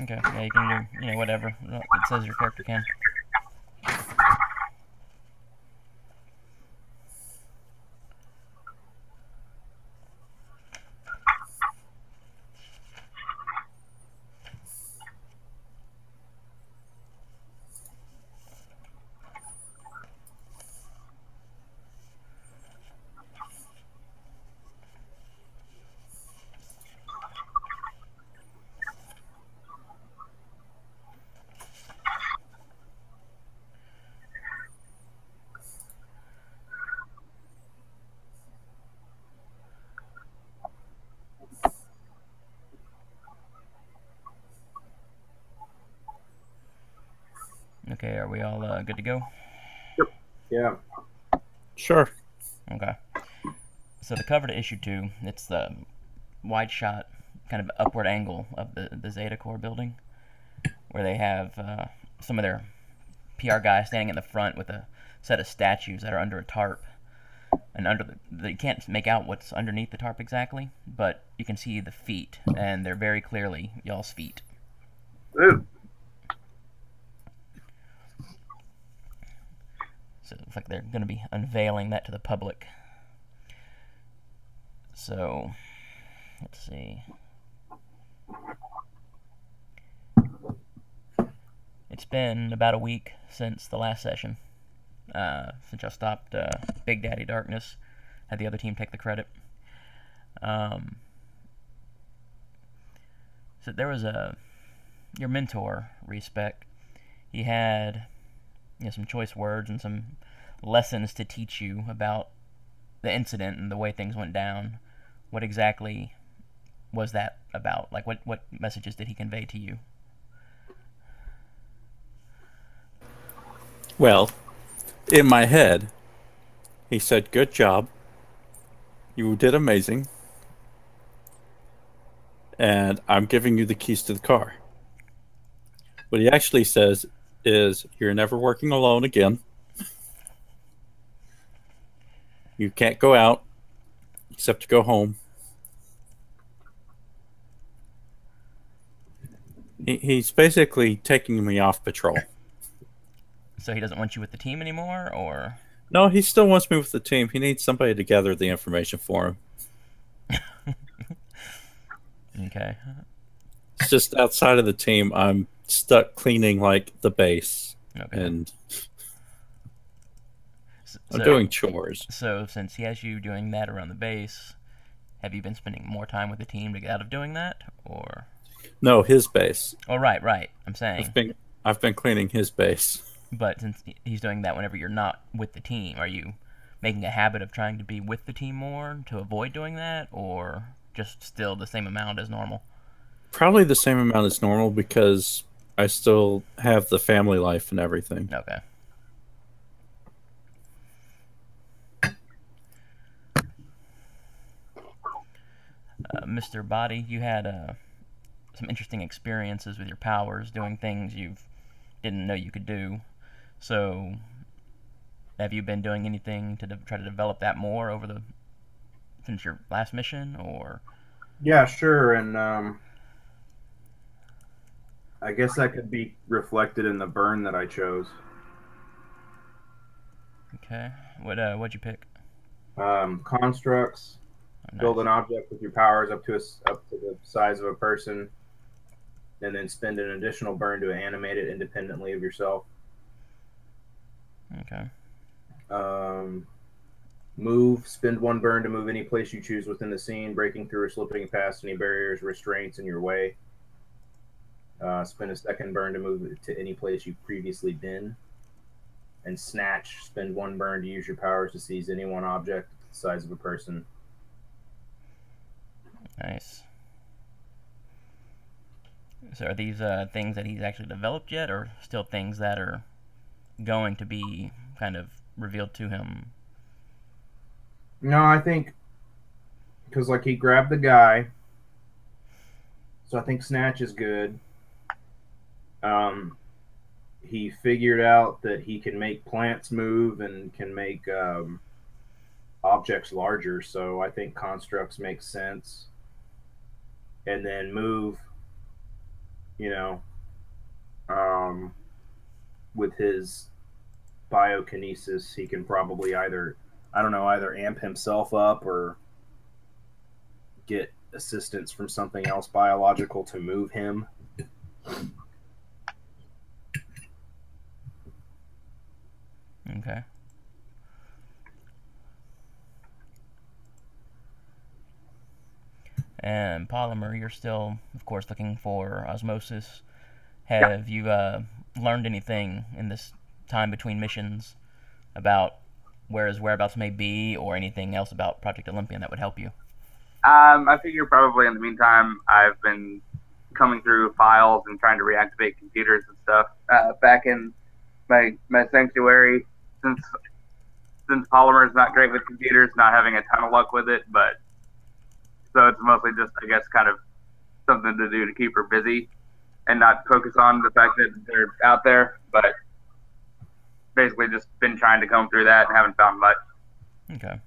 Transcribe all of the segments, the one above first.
Okay, yeah, you can do, whatever it says your character can. Okay, are we all good to go? Yeah. Sure. Okay. So the cover to issue 2, it's the wide shot, kind of upward angle of the Zeta Core building, where they have some of their PR guys standing in the front with a set of statues that are under a tarp. And you can't make out what's underneath the tarp exactly, but you can see the feet, and they're very clearly y'all's feet. Ooh. So it looks like they're going to be unveiling that to the public. So, let's see. It's been about a week since the last session. Since y'all stopped Big Daddy Darkness. Had the other team take the credit. So there was your mentor, Respec. He had some choice words and some lessons to teach you about the incident and the way things went down. What exactly was that about? Like, what messages did he convey to you? Well, in my head, he said, "Good job. You did amazing. And I'm giving you the keys to the car." What he actually says is, "You're never working alone again. You can't go out except to go home." He's basically taking me off patrol. So he doesn't want you with the team anymore, or? No, he still wants me with the team. He needs somebody to gather the information for him. Okay. It's just outside of the team, I'm stuck cleaning like the base, Okay. and I'm So, doing chores. So since he has you doing that around the base, have you been spending more time with the team to get out of doing that, or? No, his base. Oh, right. I'm saying. I've been cleaning his base. But since he's doing that whenever you're not with the team, are you making a habit of trying to be with the team more to avoid doing that, or just still the same amount as normal? Probably the same amount as normal because I still have the family life and everything. Okay. Mr. Body, you had some interesting experiences with your powers, doing things you didn't know you could do. So, have you been doing anything to try to develop that more since your last mission, or? Yeah, sure. And I guess that could be reflected in the burn that I chose. Okay. What'd you pick? Constructs. Oh, Build nice. an object with your powers up to the size of a person, and then spend an additional burn to animate it independently of yourself. Okay. Move. Spend one burn to move any place you choose within the scene, breaking through or slipping past any barriers, restraints in your way. Spend a second burn to move to any place you've previously been. And snatch. Spend one burn to use your powers to seize any one object the size of a person. Nice. So are these things that he's actually developed yet, or still things that are going to be kind of revealed to him? No, I think because like he grabbed the guy, so I think snatch is good. He figured out that he can make plants move and can make objects larger, so I think constructs make sense. And then move, you know, with his biokinesis, he can probably either, I don't know, either amp himself up or get assistance from something else biological to move him. Okay. And Polymer, you're still, of course, looking for osmosis. Have you learned anything in this time between missions about where his whereabouts may be, or anything else about Project Olympian that would help you? I figure probably in the meantime, I've been coming through files and trying to reactivate computers and stuff. Back in my sanctuary, since Polymer is not great with computers, not having a ton of luck with it, but so it's mostly just, I guess, kind of something to do to keep her busy and not focus on the fact that they're out there. But basically just been trying to comb through that and haven't found much. Okay.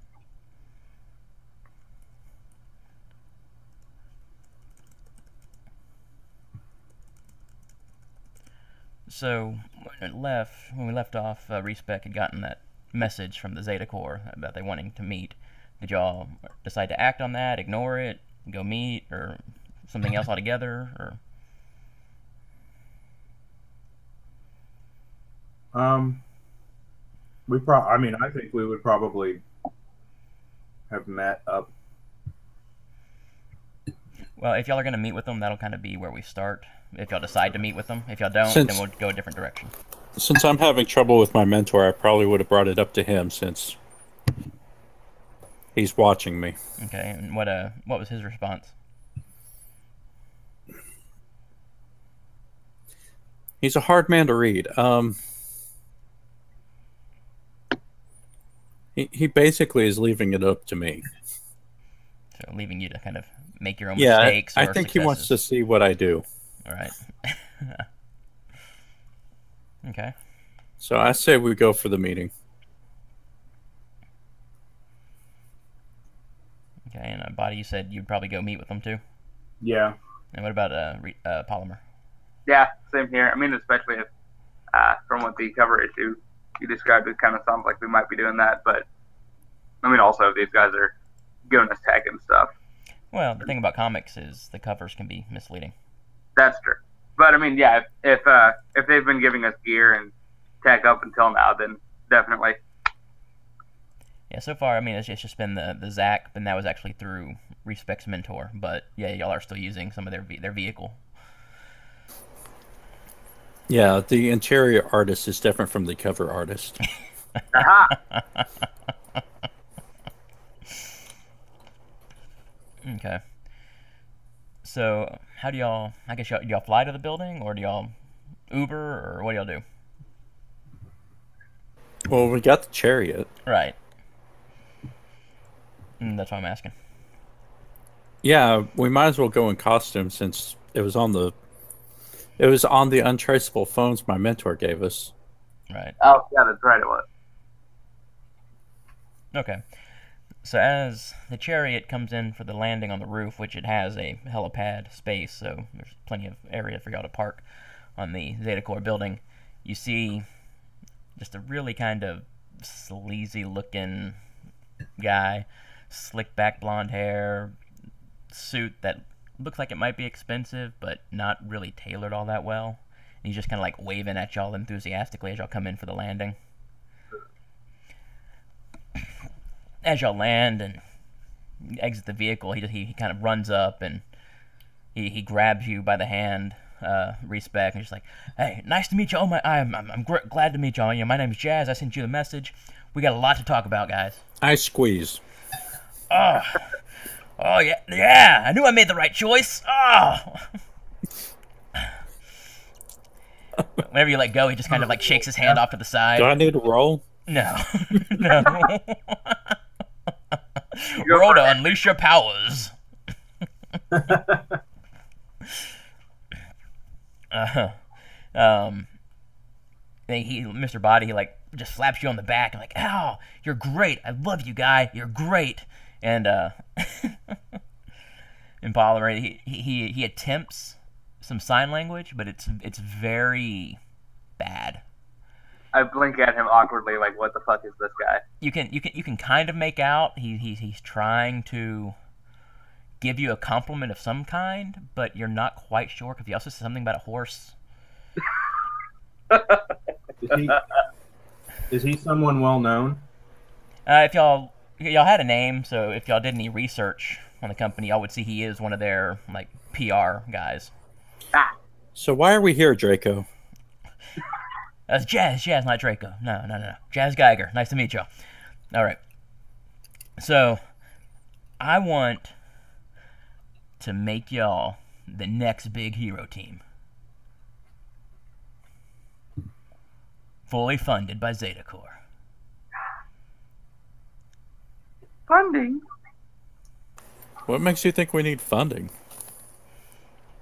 So when we left off, Respec had gotten that message from the Zeta Corps about they wanting to meet. Did y'all decide to act on that, ignore it, go meet, or something else altogether? Or I think we would probably have met up. Well, if y'all are going to meet with them, that'll kind of be where we start. If y'all decide to meet with them. If y'all don't, then we'll go a different direction. Since I'm having trouble with my mentor, I probably would have brought it up to him since he's watching me. Okay, and what was his response? He's a hard man to read. He basically is leaving it up to me. So leaving you to kind of make your own mistakes. I think he wants to see what I do. All right. Okay. So I say we go for the meeting. Okay, and Body, you said you'd probably go meet with them too? Yeah. And what about Polymer? Yeah, same here. I mean, especially if, from what the cover issue you described, it kind of sounds like we might be doing that. But, I mean, also, these guys are giving us tech and stuff. Well, the thing about comics is the covers can be misleading. That's true. But, I mean, yeah, if they've been giving us gear and tech up until now, then definitely. Yeah, so far, I mean, it's just been the Zach, and that was actually through Respec's mentor. But, yeah, y'all are still using some of their vehicle. Yeah, the interior artist is different from the cover artist. Aha! Okay. So, how do y'all, I guess y'all fly to the building, or do y'all Uber, or what do y'all do? Well, we got the chariot. Right. That's what I'm asking. Yeah, we might as well go in costume since it was on the untraceable phones my mentor gave us. Right. Oh, yeah, that's right, it was. Okay. So as the chariot comes in for the landing on the roof, which it has a helipad space, so there's plenty of area for y'all to park on the Zeta Corps building, you see just a really kind of sleazy-looking guy, slick back blonde hair, suit that looks like it might be expensive, but not really tailored all that well. And he's just kind of like waving at y'all enthusiastically as y'all come in for the landing. As y'all land and exit the vehicle, he kind of runs up and he grabs you by the hand, Respec, and just like, "Hey, nice to meet you. I'm glad to meet y'all. My name is Jazz. I sent you the message. We got a lot to talk about, guys." I squeeze. Oh yeah. I knew I made the right choice. Oh. Whenever you let go, he just kind of like shakes his hand off to the side. Do I need to roll? No. No. Roll to unleash your powers. Mr. Body, he like just slaps you on the back and like, "Ow, you're great. I love you, guy. You're great." And in Polymer, he attempts some sign language, but it's very bad. I blink at him awkwardly, like, what the fuck is this guy? You can kind of make out he's trying to give you a compliment of some kind, but you're not quite sure because he also said something about a horse. Is he someone well known? If y'all had a name, so if y'all did any research on the company, y'all would see he is one of their like PR guys. So why are we here, Draco? That's Jazz, not Draco. No. Jazz Geiger. Nice to meet y'all. All right. So, I want to make y'all the next big hero team. Fully funded by Zeta Corps. Funding? What makes you think we need funding?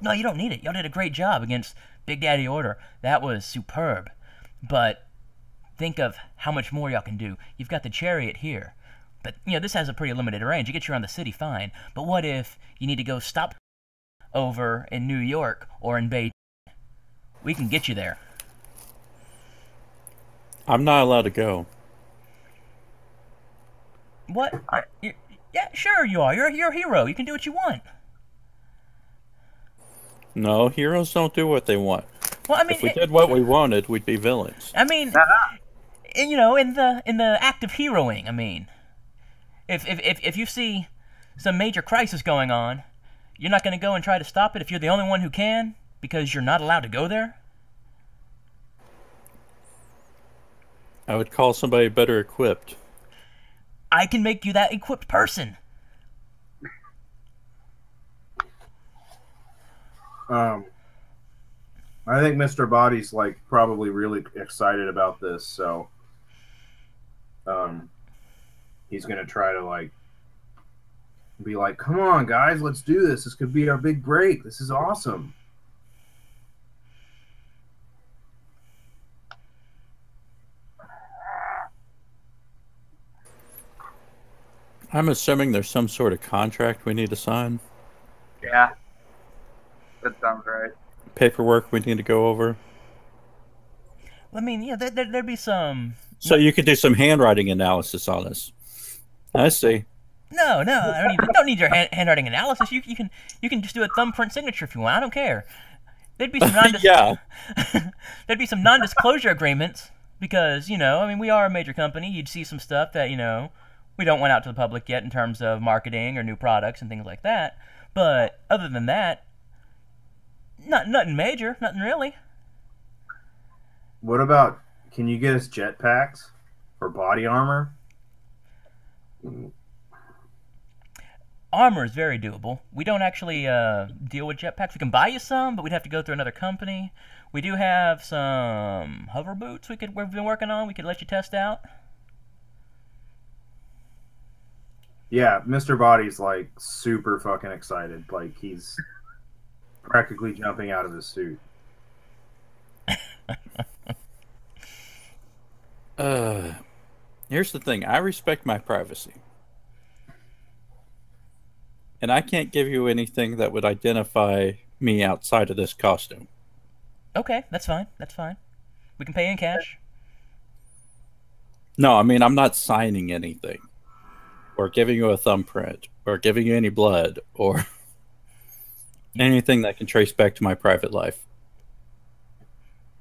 No, you don't need it. Y'all did a great job against Big Daddy Order. That was superb. But think of how much more y'all can do. You've got the Chariot here. But, this has a pretty limited range. It gets you around the city fine. But what if you need to go stop over in New York or in Beijing? We can get you there. I'm not allowed to go. What? Yeah, sure you are. You're a hero. You can do what you want. No, heroes don't do what they want. Well, I mean, if we did what we wanted, we'd be villains. I mean, in the act of heroing, I mean, if you see some major crisis going on, you're not going to go and try to stop it if you're the only one who can, because you're not allowed to go there? I would call somebody better equipped. I can make you that equipped person. I think Mr. Body's like probably really excited about this, so he's gonna try to like be like, "Come on, guys, let's do this. This could be our big break. This is awesome." I'm assuming there's some sort of contract we need to sign. Yeah. That sounds right. Paperwork we need to go over. I mean, there'd be some... So you could do some handwriting analysis on us. I see. No, I mean, you don't need your handwriting analysis. You can just do a thumbprint signature if you want. I don't care. There'd be some there'd be some non-disclosure agreements because, I mean, we are a major company. You'd see some stuff that, we don't want out to the public yet in terms of marketing or new products and things like that. But other than that, nothing major, nothing really. What about, can you get us jetpacks or body armor? Armor is very doable. We don't actually deal with jetpacks. We can buy you some, but we'd have to go through another company. We do have some hover boots we've been working on. We could let you test out. Yeah, Mr. Body's like super fucking excited. Like he's practically jumping out of his suit. Here's the thing. I respect my privacy. And I can't give you anything that would identify me outside of this costume. Okay, that's fine. We can pay in cash. No, I mean, I'm not signing anything. Or giving you a thumbprint. Or giving you any blood. Or anything that can trace back to my private life.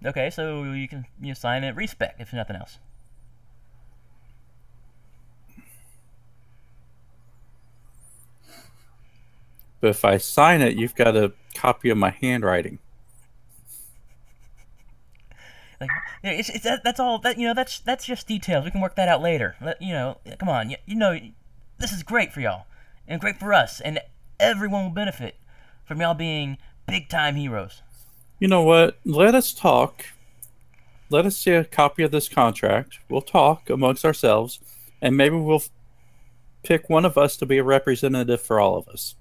Okay, so you can sign it Respec, if nothing else. But if I sign it, you've got a copy of my handwriting. Like, that's all. That's just details. We can work that out later. Come on. This is great for y'all, and great for us, and everyone will benefit from y'all being big-time heroes. You know what? Let us talk. Let us see a copy of this contract. We'll talk amongst ourselves, and maybe we'll pick one of us to be a representative for all of us.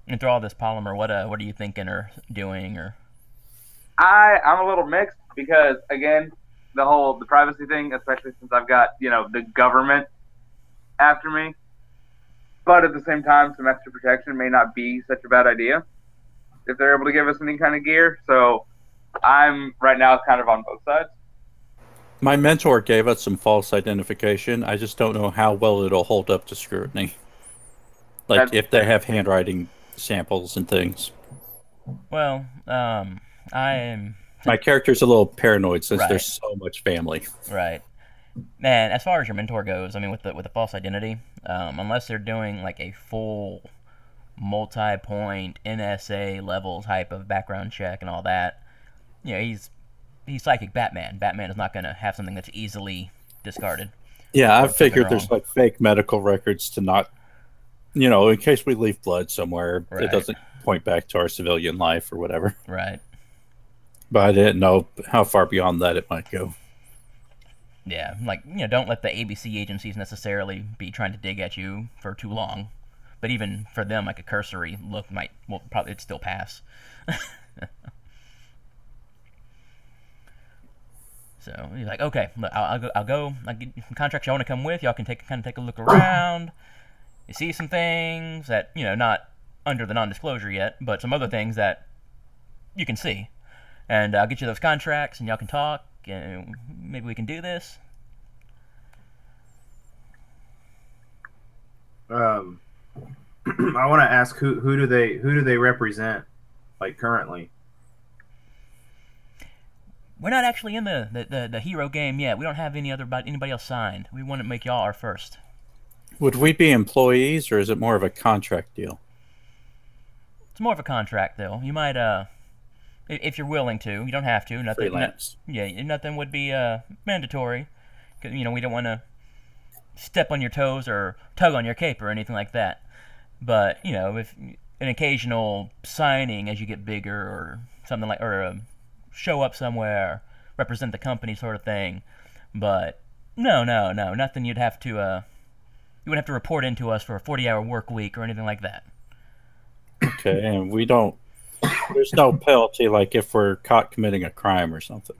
And through all this Polymer, what are you thinking or doing or? I'm a little mixed because again, the privacy thing, especially since I've got the government after me. But at the same time, some extra protection may not be such a bad idea if they're able to give us any kind of gear. So I'm right now kind of on both sides. My mentor gave us some false identification. I just don't know how well it'll hold up to scrutiny. Like if they have handwriting samples and things. Well, I'm... My character's a little paranoid since Right. there's so much family. Right. Man, as far as your mentor goes, I mean, with the false identity, unless they're doing like a full multi-point NSA level type of background check and all that, you know, he's psychic Batman. Batman is not going to have something that's easily discarded. Yeah, I Or figured something there's wrong. like fake medical records to not, you know, in case we leave blood somewhere, Right. it doesn't point back to our civilian life or whatever. Right. But I didn't know how far beyond that it might go. Yeah, like, you know, don't let the ABC agencies necessarily be trying to dig at you for too long. But even for them, like a cursory look will probably it'd still pass. So he's like, okay, look, I'll go. I'll get some contracts y'all want to come with. Y'all can kind of take a look around. You see some things that, you know, not under the non-disclosure yet, but some other things that you can see. And I'll get you those contracts, and y'all can talk, and maybe we can do this. I want to ask who do they represent, like currently? We're not actually in the hero game yet. We don't have anybody else signed. We want to make y'all our first. Would we be employees or is it more of a contract deal? It's more of a contract, though. You might, if you're willing to. You don't have to. Nothing. Freelance. Nothing would be mandatory. 'Cause, you know, we don't want to step on your toes or tug on your cape or anything like that. But you know, if an occasional signing as you get bigger or something like, or show up somewhere, represent the company sort of thing. But no, nothing you'd have to, you wouldn't have to report into us for a 40-hour work week or anything like that. Okay, and we don't. There's no penalty like if we're caught committing a crime or something.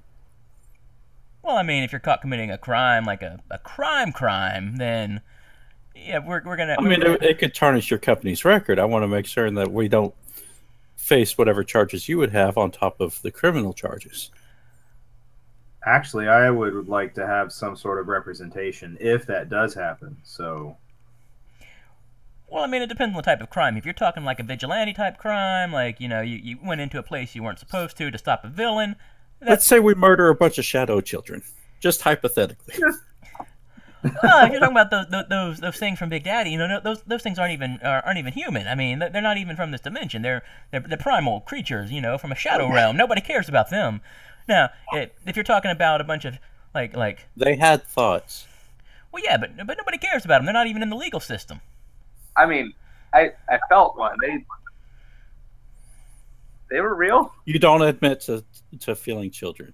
Well, I mean, if you're caught committing a crime, like a crime, then yeah, we're gonna. I mean, it could tarnish your company's record. I want to make sure that we don't face whatever charges you would have on top of the criminal charges. Actually, I would like to have some sort of representation if that does happen. So, Well, I mean, it depends on the type of crime. If you're talking like a vigilante type crime, like, you know, you went into a place you weren't supposed to stop a villain. Let's say we murder a bunch of shadow children, just hypothetically. If you're talking about those things from Big Daddy, you know, those things aren't even human. I mean, they're not even from this dimension. They're primal creatures, you know, from a shadow realm. Nobody cares about them. Now, if you're talking about a bunch of like They had thoughts. well, yeah, but nobody cares about them. They're not even in the legal system. I mean, I felt one. They were real. You don't admit to feeling children.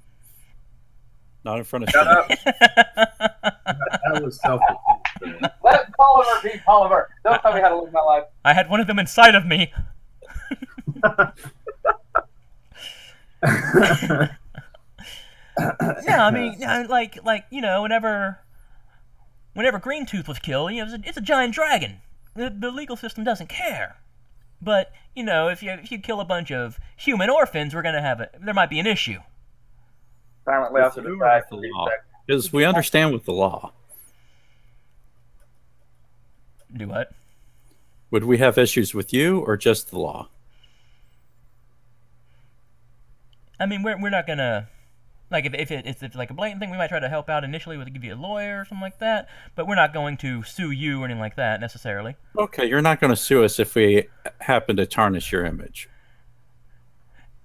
Not in front of Shut up. that was self-defense. Let Polymer be Polymer. Don't tell me how to live my life. I had one of them inside of me. Yeah, I mean, like you know, whenever Green Tooth was killed, you know, it's a giant dragon. The legal system doesn't care. But you know, if you kill a bunch of human orphans, there might be an issue. Silently off to the side. Because we understand with the law. Do what? Would we have issues with you or just the law? I mean, we're not gonna like if it's like a blatant thing, we might try to help out initially with give you a lawyer or something like that. But we're not going to sue you or anything like that necessarily. Okay, you're not going to sue us if we happen to tarnish your image.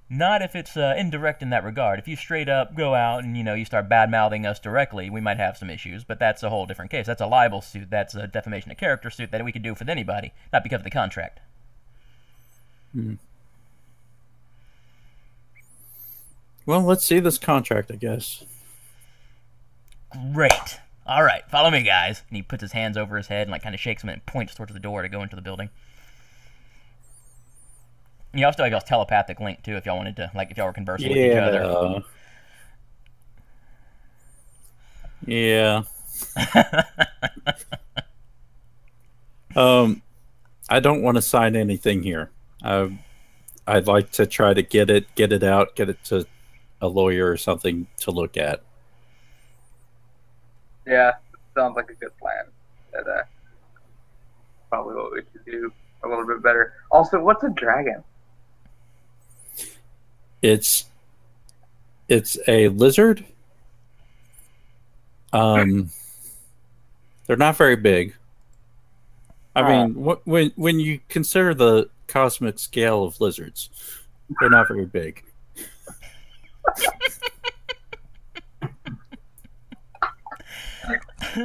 Not if it's indirect in that regard. If you straight up go out and, you know, you start bad-mouthing us directly, we might have some issues, but that's a whole different case. That's a libel suit. That's a defamation of character suit that we could do with anybody, not because of the contract. Well, let's see this contract, I guess. Great. All right, follow me, guys. And he puts his hands over his head and like kind of shakes them and points towards the door to go into the building. You also have a telepathic link too, if y'all wanted to, like, if y'all were conversing with each other. Yeah. I don't want to sign anything here. I'd like to try to get it out, get it to a lawyer or something to look at. Yeah, sounds like a good plan. That probably what we should do a little bit better. Also, what's a dragon? It's a lizard. They're not very big. I mean, when you consider the cosmic scale of lizards, they're not very big. I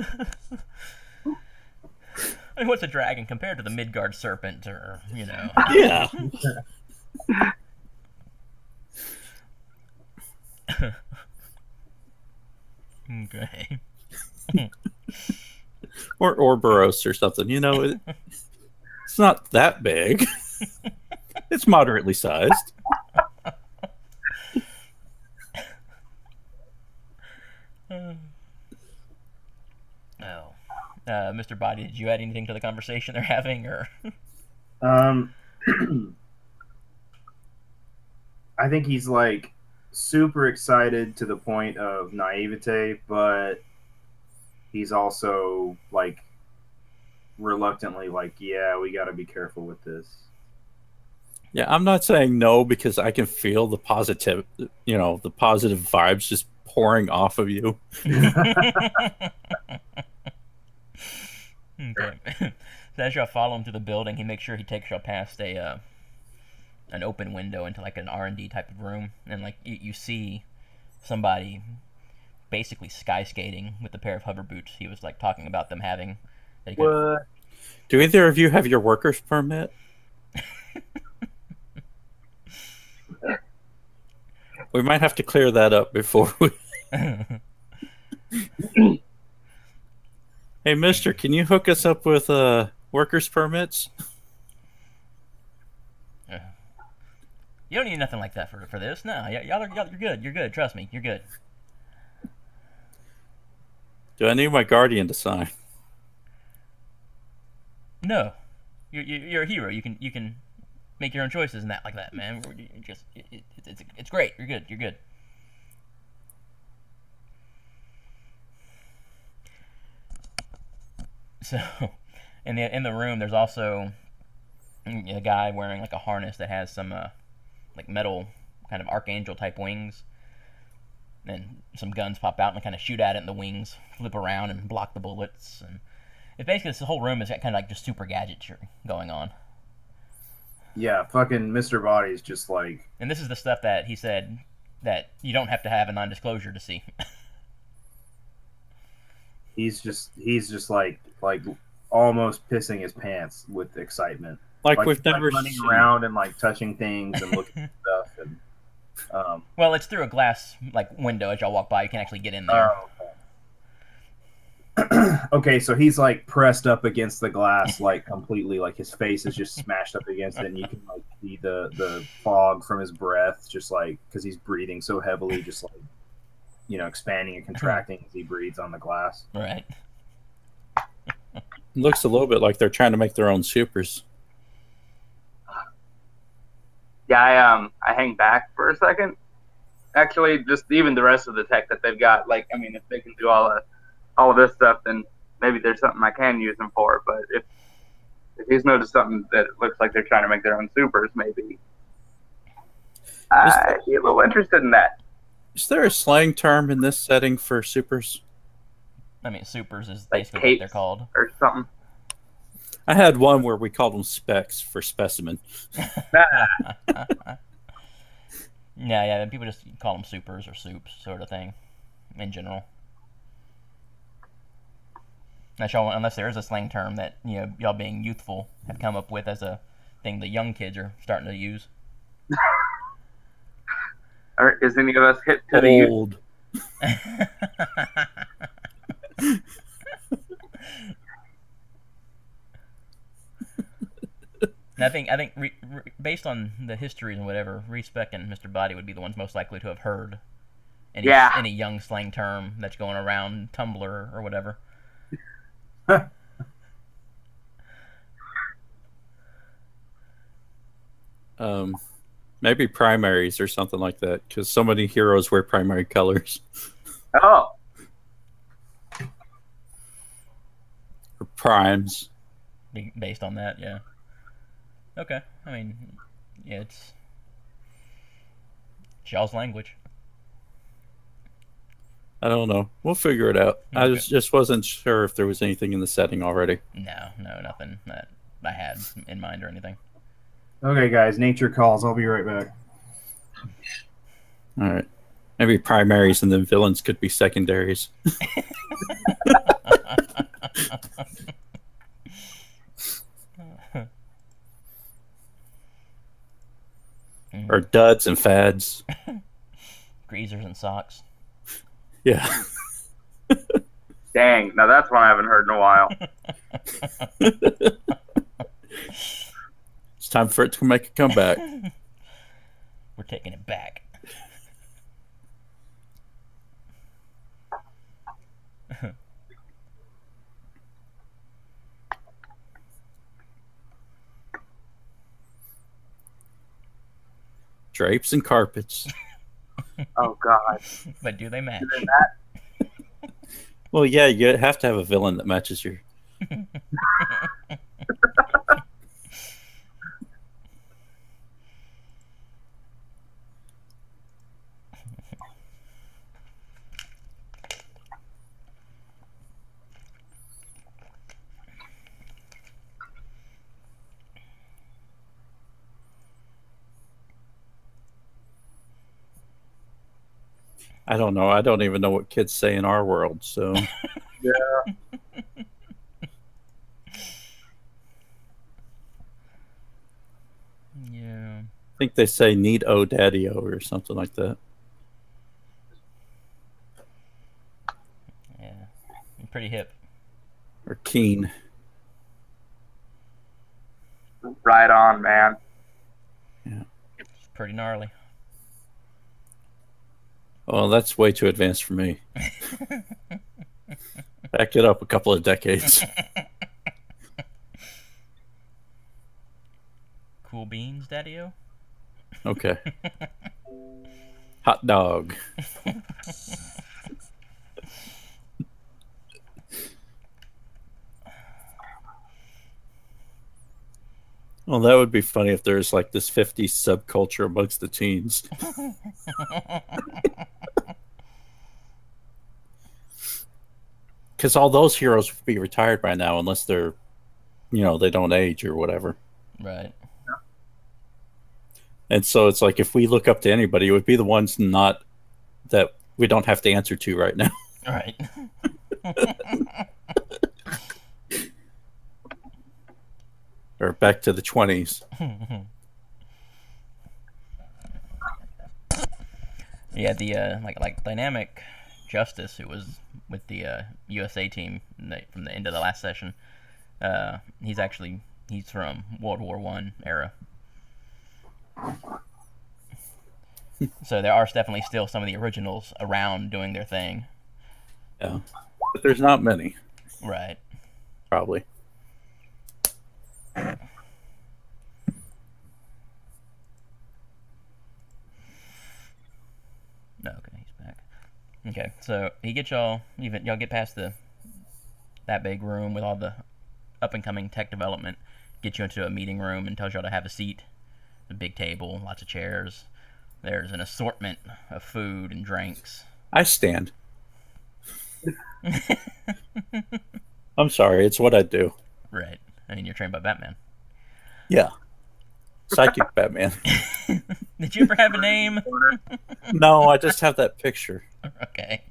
mean, what's a dragon compared to the Midgard serpent, or you know? Yeah. Okay. Or Ouroboros or something. You know, it's not that big. It's moderately sized. Oh, Mr. Body, did you add anything to the conversation they're having, or? I think he's like super excited to the point of naivete, but he's also like reluctantly like, yeah, we got to be careful with this. Yeah, I'm not saying no because I can feel the positive, the positive vibes just pouring off of you. Okay. So as y'all follow him through the building, he makes sure he takes y'all past an open window into like an R&D type of room, and like you see somebody basically sky skating with a pair of hover boots. He was like talking about them having. What? Do either of you have your worker's permit? We might have to clear that up before we. Hey, mister, can you hook us up with workers' permits? You don't need nothing like that for this. No, y'all you're good. You're good. Trust me, you're good. Do I need my guardian to sign? No, you're a hero. You can make your own choices and that like that, man. It's great. You're good. You're good. So, in the room, there's also a guy wearing like a harness that has some like metal kind of archangel type wings, and some guns pop out and kind of shoot at it, and the wings flip around and block the bullets. And it's basically this whole room is kind of like just super gadgetry going on. Yeah, fucking Mr. Body's just like. And this is the stuff that he said that you don't have to have a non-disclosure to see. He's just like almost pissing his pants with excitement. Like we've never running seen. around and like touching things and looking at stuff and. Well, it's through a glass like window as y'all walk by. You can actually get in there. Okay, so he's like pressed up against the glass, like completely, like his face is just smashed up against it, and you can like see the fog from his breath, just like because he's breathing so heavily, just like expanding and contracting as he breathes on the glass. Right. It looks a little bit like they're trying to make their own supers. Yeah, I hang back for a second. Actually, just even the rest of the tech that they've got, like, I mean, if they can do all of this stuff, then maybe there's something I can use them for. But if he's noticed something that it looks like they're trying to make their own supers, maybe I'd be a little interested in that. Is there a slang term in this setting for supers? I mean, supers is Like basically capes what they're called. or something. I had one where we called them specs for specimen. Yeah, people just call them supers or soups, sort of thing, in general. Unless there is a slang term that y'all being youthful have come up with as a thing the young kids are starting to use. Is any of us hit to the youth? Old. And I think based on the histories and whatever, Respec and Mr. Body would be the ones most likely to have heard any young slang term that's going around Tumblr or whatever. Maybe primaries or something like that, because so many heroes wear primary colors. Oh, Or primes. Based on that, yeah. Okay, I mean, yeah, it's y'all's language. I don't know. We'll figure it out. I Okay. just wasn't sure if there was anything in the setting already. No, nothing that I had in mind or anything. Okay, guys, nature calls. I'll be right back. All right. Maybe primaries and then villains could be secondaries. Or duds and fads. Greasers and socks. Yeah. dang. Now that's one I haven't heard in a while. It's time for it to make a comeback. We're taking it back. Drapes and carpets. Oh God. But do they match? Isn't that- Well, yeah, you have to have a villain that matches your... I don't know. I don't even know what kids say in our world, so... Yeah. Yeah. I think they say need-o daddy-o or something like that. Yeah. Pretty hip. Or keen. Right on, man. It's pretty gnarly. Oh, that's way too advanced for me. Back it up a couple of decades. Cool beans, Daddy-o? Okay. Hot dog. Well, that would be funny if there's like this 50s subculture amongst the teens. Because all those heroes would be retired by now unless they're, you know, they don't age or whatever. Right. And so it's like if we look up to anybody, it would be the ones not that we don't have to answer to right now. Right. Or back to the 20s. Yeah, the like dynamic Justice, who was with the USA team from the end of the last session. He's from World War I era. So there are definitely still some of the originals around doing their thing. Yeah. But there's not many. Right. Probably. Okay, he's back. Okay, so he gets y'all get past that big room with all the up and coming tech development, get you into a meeting room and tells y'all to have a seat. A big table, lots of chairs. There's an assortment of food and drinks. I stand. I'm sorry, it's what I do. Right. I mean, you're trained by Batman. Yeah. Psychic Batman. Did you ever have a name? No, I just have that picture. Okay.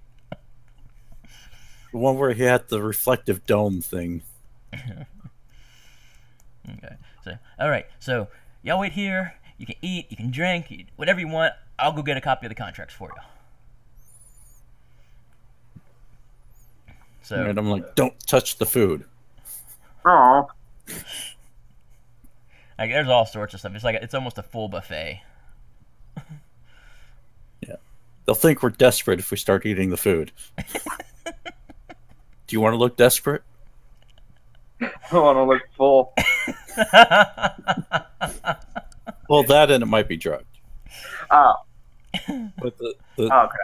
The one where he had the reflective dome thing. Okay. So, all right. So, y'all wait here. You can eat, you can drink, whatever you want. I'll go get a copy of the contracts for you. So, And I'm like, don't touch the food. Oh, like, there's all sorts of stuff. It's almost a full buffet. Yeah. They'll think we're desperate if we start eating the food. Do you want to look desperate? I want to look full. Well, that and it might be drugged. Oh, But okay.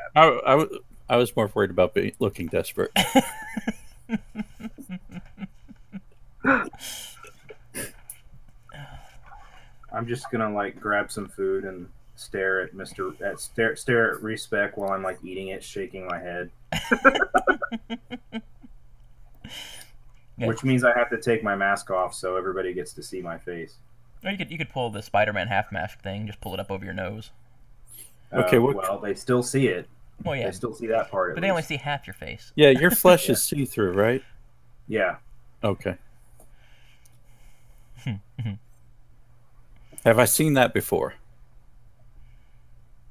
I was more worried about looking desperate. I'm just gonna like grab some food and stare at Respec while I'm like eating it, shaking my head. Yeah. Which means I have to take my mask off so everybody gets to see my face. Or you could pull the Spider-Man half mask thing, just pull it up over your nose. Okay, well, they still see it. Well, yeah. They still see that part. But they only see half your face. Yeah, your flesh is see-through, right? Yeah. Okay. Have I seen that before?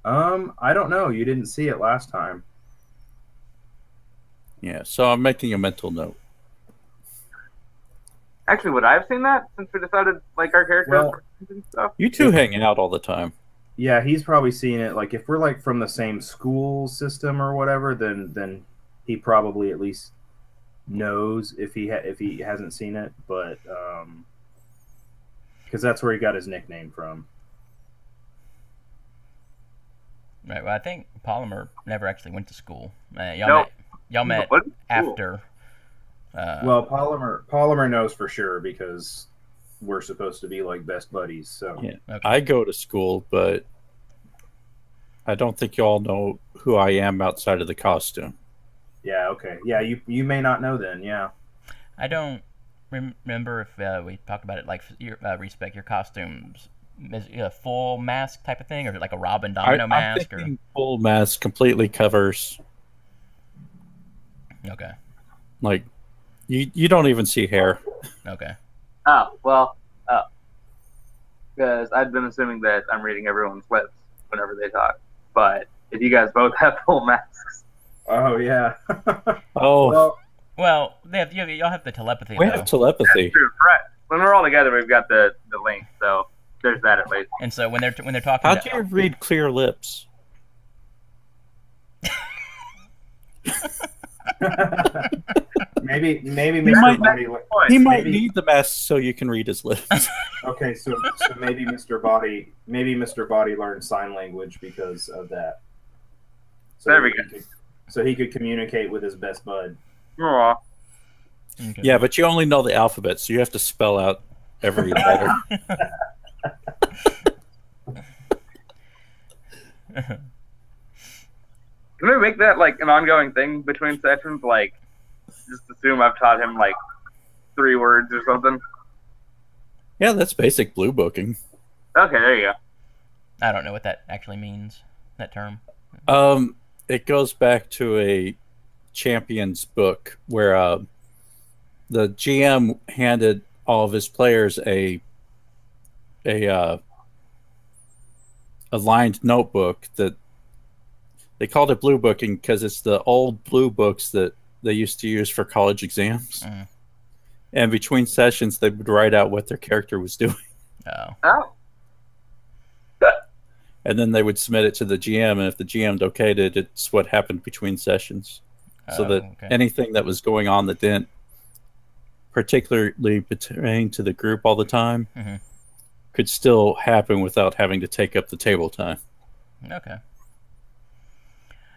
I don't know. You didn't see it last time. Yeah, so I'm making a mental note. Actually, would I have seen that since we decided like our characters and stuff? You two hang out all the time. Yeah, he's probably seen it. Like if we're like from the same school system or whatever, then he probably at least knows if he hasn't seen it. But because that's where he got his nickname from. Right. Well, I think Polymer never actually went to school. Y'all met after. Well, Polymer knows for sure because we're supposed to be like best buddies. So yeah. Okay. I go to school, but I don't think you all know who I am outside of the costume. Yeah. Okay. Yeah. You may not know then. Yeah. I don't remember if we talked about it. Like your Respec, your costumes. Is it a full mask type of thing, or like a Robin Domino mask? I'm thinking full mask completely covers. Okay. Like, you don't even see hair. Okay. Oh, well, because I've been assuming that I'm reading everyone's lips whenever they talk. But if you guys both have full masks. Oh, yeah. Oh. Well, y'all have the telepathy. We have telepathy. That's true, right. When we're all together, we've got the link, so there's that at least. And so when they're talking, how do you read clear lips? maybe Mr. Body. He might need the mask so you can read his lips. Okay, so maybe Mr. Body learned sign language because of that. So there we go. So he could communicate with his best bud. Aww. Okay. Yeah, but you only know the alphabet, so you have to spell out every letter. Can we make that like an ongoing thing between sessions? Like, just assume I've taught him like 3 words or something. Yeah, that's basic blue booking. Okay, there you go. I don't know what that actually means. That term. It goes back to a Champions book where the GM handed all of his players a lined notebook that they called it blue booking because it's the old blue books that they used to use for college exams. Mm. And between sessions, they would write out what their character was doing. Oh. And then they would submit it to the GM, and if the GM okayed it, it's what happened between sessions. So that anything that was going on that didn't particularly pertain to the group all the time could still happen without having to take up the table time. Okay.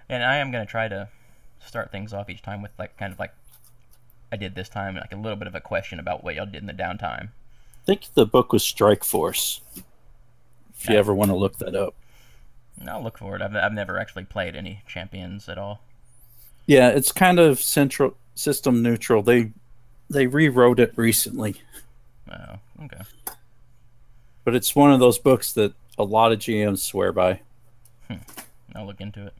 And I am going to try to start things off each time with like kind of like I did this time, like a little bit of a question about what y'all did in the downtime. I think the book was Strike Force. If you ever want to look that up. I'll look for it. I've never actually played any Champions at all. Yeah, it's kind of central system neutral. They rewrote it recently. Oh, okay. But it's one of those books that a lot of GMs swear by. I'll look into it.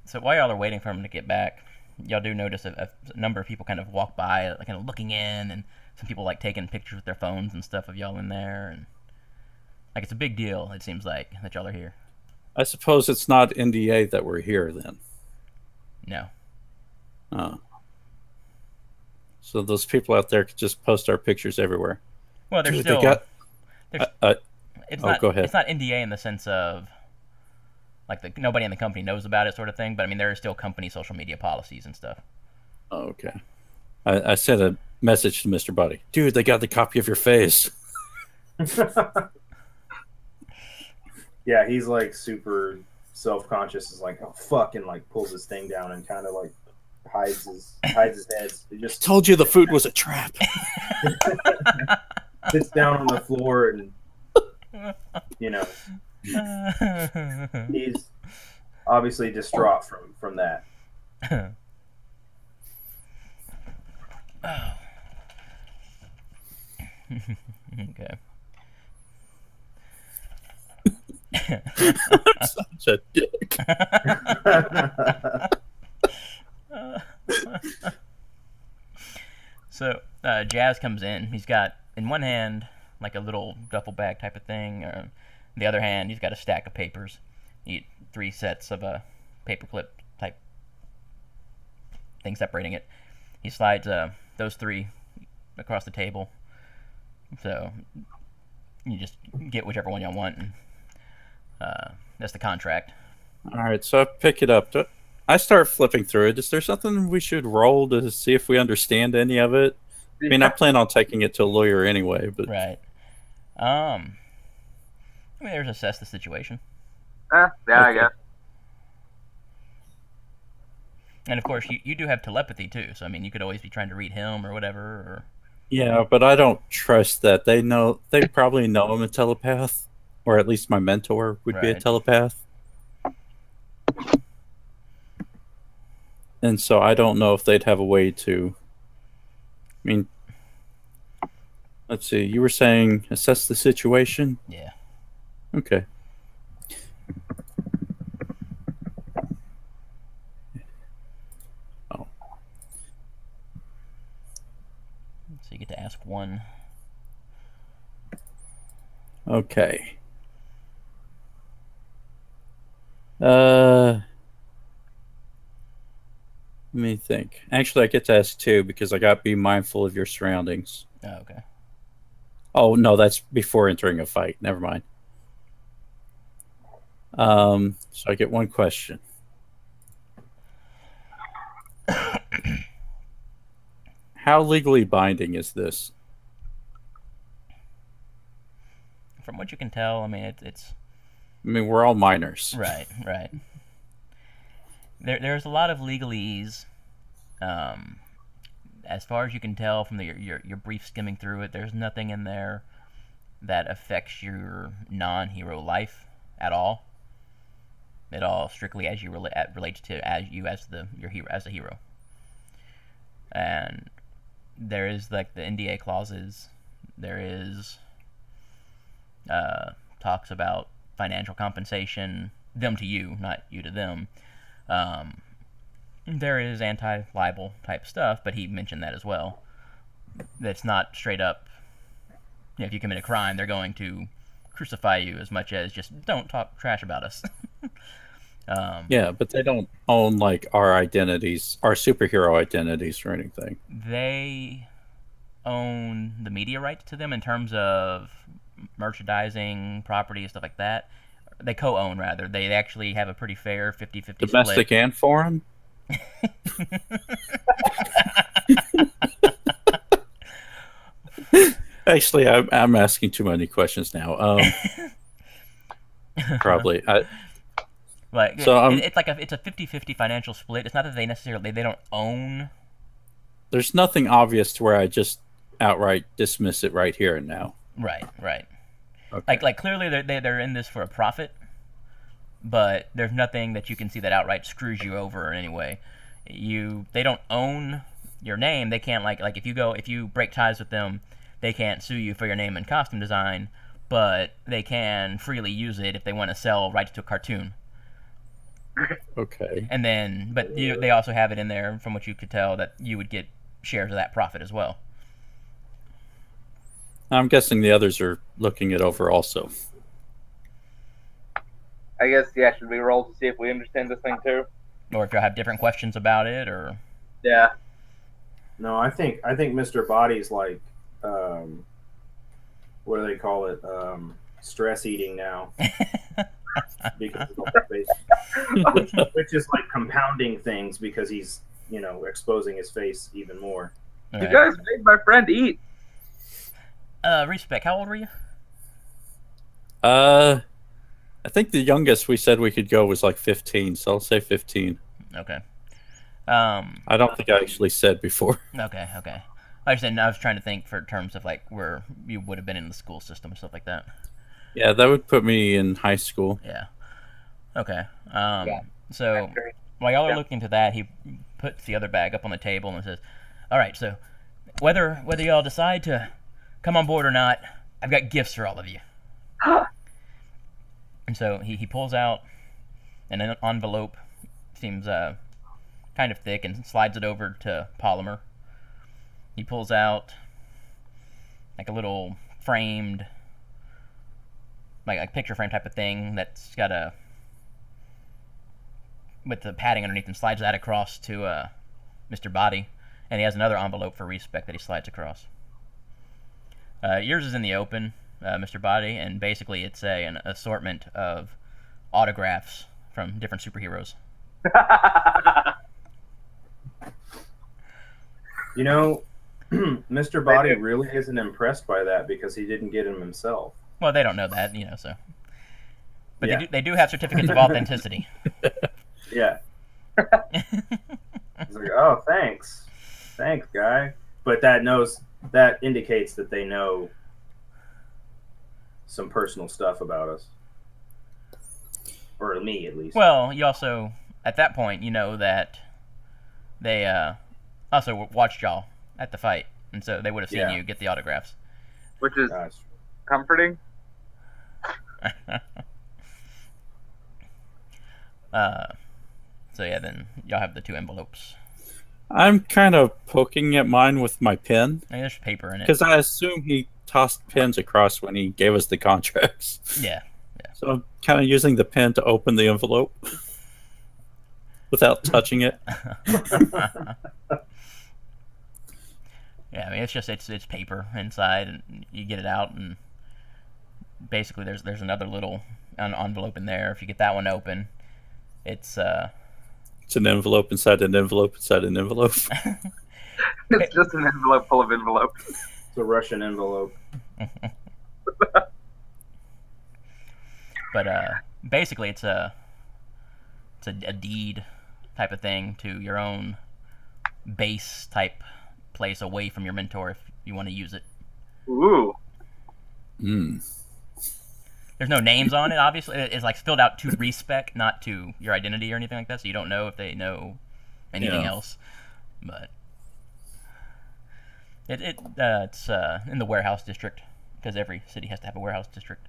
So while y'all are waiting for him to get back, y'all do notice a number of people kind of walk by, like, kind of looking in, and some people like taking pictures with their phones and stuff of y'all in there, and like it's a big deal. It seems like that y'all are here. I suppose it's not NDA that we're here then. No. Oh. So those people out there could just post our pictures everywhere. Well, there's Dude, still. they got, it's oh, not. go ahead. It's not NDA in the sense of like nobody in the company knows about it, sort of thing. But I mean, there are still company social media policies and stuff. Oh, okay. I sent a message to Mr. Buddy. Dude, they got the copy of your face. Yeah, he's like super self-conscious. Is like, oh fuck, and like pulls his thing down and kind of like hides his head. It just Told you the food was a trap. sits down on the floor and he's obviously distraught from that. Oh. Okay. Such a dick. So Jazz comes in. He's got in one hand like a little duffel bag type of thing, or the other hand he's got a stack of papers. 3 sets of a paperclip type thing separating it. He slides those 3 across the table. So you just get whichever one you want. And, that's the contract. All right, so I pick it up. I start flipping through it. Is there something we should roll to see if we understand any of it? I mean, I plan on taking it to a lawyer anyway, but Right. I mean, there's assess the situation. Yeah, I guess. And of course, you do have telepathy too. So I mean, you could always be trying to read him or whatever. Or yeah, but I don't trust that. They probably know I'm a telepath, or at least my mentor would be a Right. telepath. And so I don't know if they'd have a way to. I mean, let's see. You were saying assess the situation. yeah. Okay. Oh. So you get to ask one. Okay. Let me think. Actually, I get to ask 2 because I got to be mindful of your surroundings. Oh, okay. Oh, no, that's before entering a fight. Never mind. So I get 1 question. How legally binding is this? From what you can tell, I mean, it's I mean, we're all minors. right. There's a lot of legalese. As far as you can tell from your brief skimming through it, there's nothing in there that affects your non-hero life at all. It all strictly as you relates to your hero as a hero. And there is like the NDA clauses. There is talks about financial compensation, them to you, not you to them. There is anti-libel type stuff, but he mentioned that as well. That's not straight up. If you commit a crime, they're going to crucify you as much as just don't talk trash about us. Yeah, but they don't own like our identities, our superhero identities or anything. They own the media rights to them in terms of merchandising, property, and stuff like that. They co-own, rather. They actually have a pretty fair 50-50 split. Domestic and foreign? Actually, I'm asking too many questions now. Probably. Like, So, it's like it's a 50-50 financial split. It's not that they don't own. There's nothing obvious to where I just outright dismiss it right here and now. Right. Okay. Like clearly they're in this for a profit, but there's nothing that you can see that outright screws you over in any way. They don't own your name. They can't like if you break ties with them, they can't sue you for your name and costume design, but they can freely use it if they want to sell rights to a cartoon. Okay. And then, but they also have it in there, from what you could tell, that you would get shares of that profit as well. I'm guessing the others are looking it over also. I guess, yeah, should we roll to see if we understand this thing too? Or if you have different questions about it, or Yeah. No, I think Mr. Body's like, what do they call it? Stress eating now. Because of the face. which is like compounding things because he's, exposing his face even more. all You right. guys made my friend eat. Respec, how old were you? I think the youngest we said we could go was like 15, so I'll say 15. Okay. I don't think I actually said before. Okay. I was trying to think for terms of like where you would have been in the school system and stuff like that. Yeah, that would put me in high school. Yeah. Okay. Yeah. So while y'all are looking into that, he puts the other bag up on the table and says, "All right, so whether y'all decide to come on board or not, I've got gifts for all of you." And so he pulls out an envelope, seems kind of thick, and slides it over to Polymer. He pulls out like a little framed, like a picture frame type of thing that's got a with the padding underneath, and slides that across to Mr. Body, and he has another envelope for Respec that he slides across. Yours is in the open, Mr. Body, and basically it's an assortment of autographs from different superheroes. You know, Mr. Body really isn't impressed by that because he didn't get him himself. Well, they don't know that, so. But Yeah. they do have certificates of authenticity. Yeah. He's like, oh, thanks, guy. But that indicates that they know some personal stuff about us, or me at least. Well, you also, at that point, you know that they also watched y'all at the fight, and so they would have seen you get the autographs. Which is Gosh. comforting. So yeah, then y'all have the two envelopes. I'm kind of poking at mine with my pen I mean, there's paper in it. because I assume he tossed pens across when he gave us the contracts. Yeah. So I'm kind of using the pen to open the envelope without touching it. Yeah, I mean it's paper inside, and you get it out, and basically there's another little envelope in there. If you get that one open, it's It's an envelope inside an envelope inside an envelope. It's just an envelope full of envelopes. It's a Russian envelope. But basically it's a deed type of thing to your own base type place away from your mentor if you want to use it. Ooh. There's no names on it, obviously. It's like filled out to Respec, not to your identity or anything like that, so you don't know if they know anything else. But it's in the warehouse district, because every city has to have a warehouse district.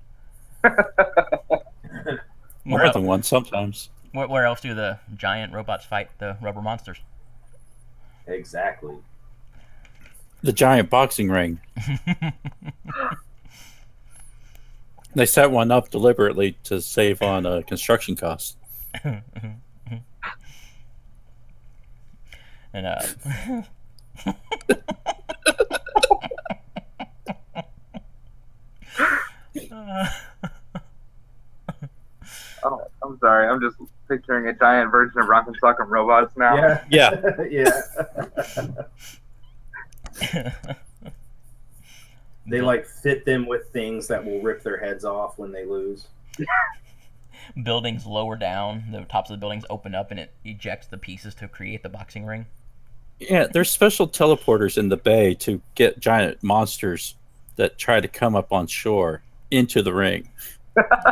More than one sometimes. Where else do the giant robots fight the rubber monsters? Exactly. The giant boxing ring. They set one up deliberately to save on construction costs. And Oh, I'm sorry. I'm just picturing a giant version of Rock and Sock and Robots now. Yeah. Yeah. Yeah. They like fit them with things that will rip their heads off when they lose. Buildings lower down, the tops of the buildings open up, and it ejects the pieces to create the boxing ring. Yeah, there's special teleporters in the bay to get giant monsters that try to come up on shore into the ring.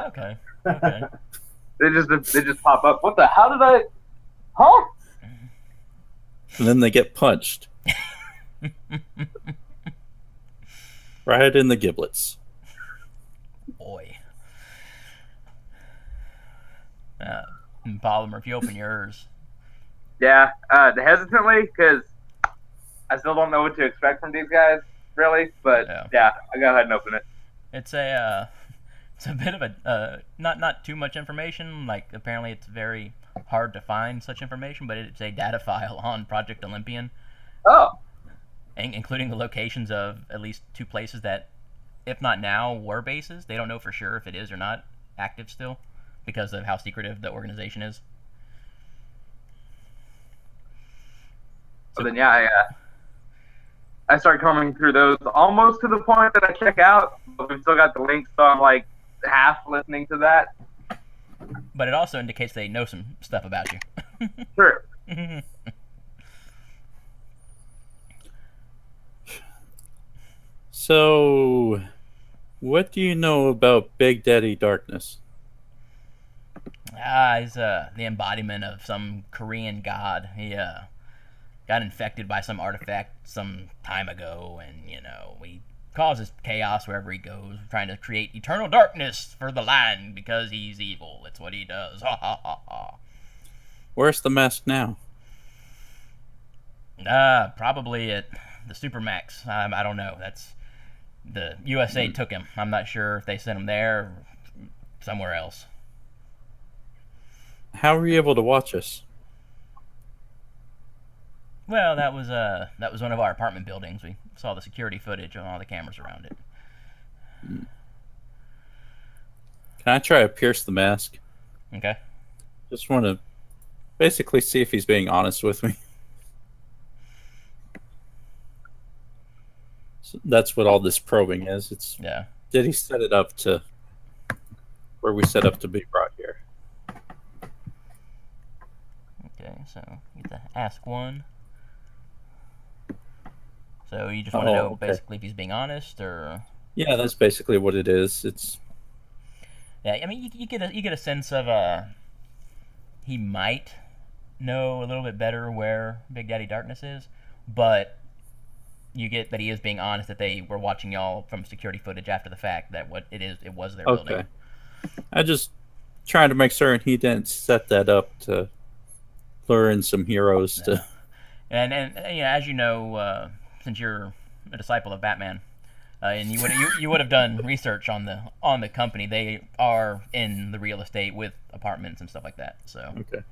Okay. They just pop up. What the? How did I? Huh? And then they get punched. Right in the giblets. Boy. Polymer, if you open yours. Yeah, hesitantly, because I still don't know what to expect from these guys, really. But yeah I go ahead and open it. It's a bit of a not too much information. Like apparently it's very hard to find such information, but it's a data file on Project Olympian. Oh. Including the locations of at least two places that, if not now, were bases. They don't know for sure if it is or not active still, because of how secretive the organization is. So then, yeah, I start coming through those almost to the point that I check out, but we've still got the link, so I'm like half listening to that. but it also indicates they know some stuff about you. Sure. So, what do you know about Big Daddy Darkness? He's the embodiment of some Korean god. He got infected by some artifact some time ago, and he causes chaos wherever he goes, trying to create eternal darkness for the land because he's evil. That's what he does. Ha ha ha ha. Where's the mask now? Probably at the Supermax. I don't know. That's the USA took him. I'm not sure if they sent him there or somewhere else. How were you able to watch us? Well, that was one of our apartment buildings. We saw the security footage on all the cameras around it. Can I try to pierce the mask? Okay. Just want to basically see if he's being honest with me. So that's what all this probing is. It's Did he set it up to where we set up to be brought here? Okay, so you get to ask one. So you just want to know basically if he's being honest, or? Yeah, that's basically what it is. It's. Yeah, I mean, you get a sense of he might know a little bit better where Big Daddy Darkness is, but you get that he is being honest, that they were watching y'all from security footage after the fact, that it was their building. I just trying to make certain he didn't set that up to lure in some heroes to. And as you know, since you're a disciple of Batman, and you would have done research on the company. They are in the real estate with apartments and stuff like that. So okay,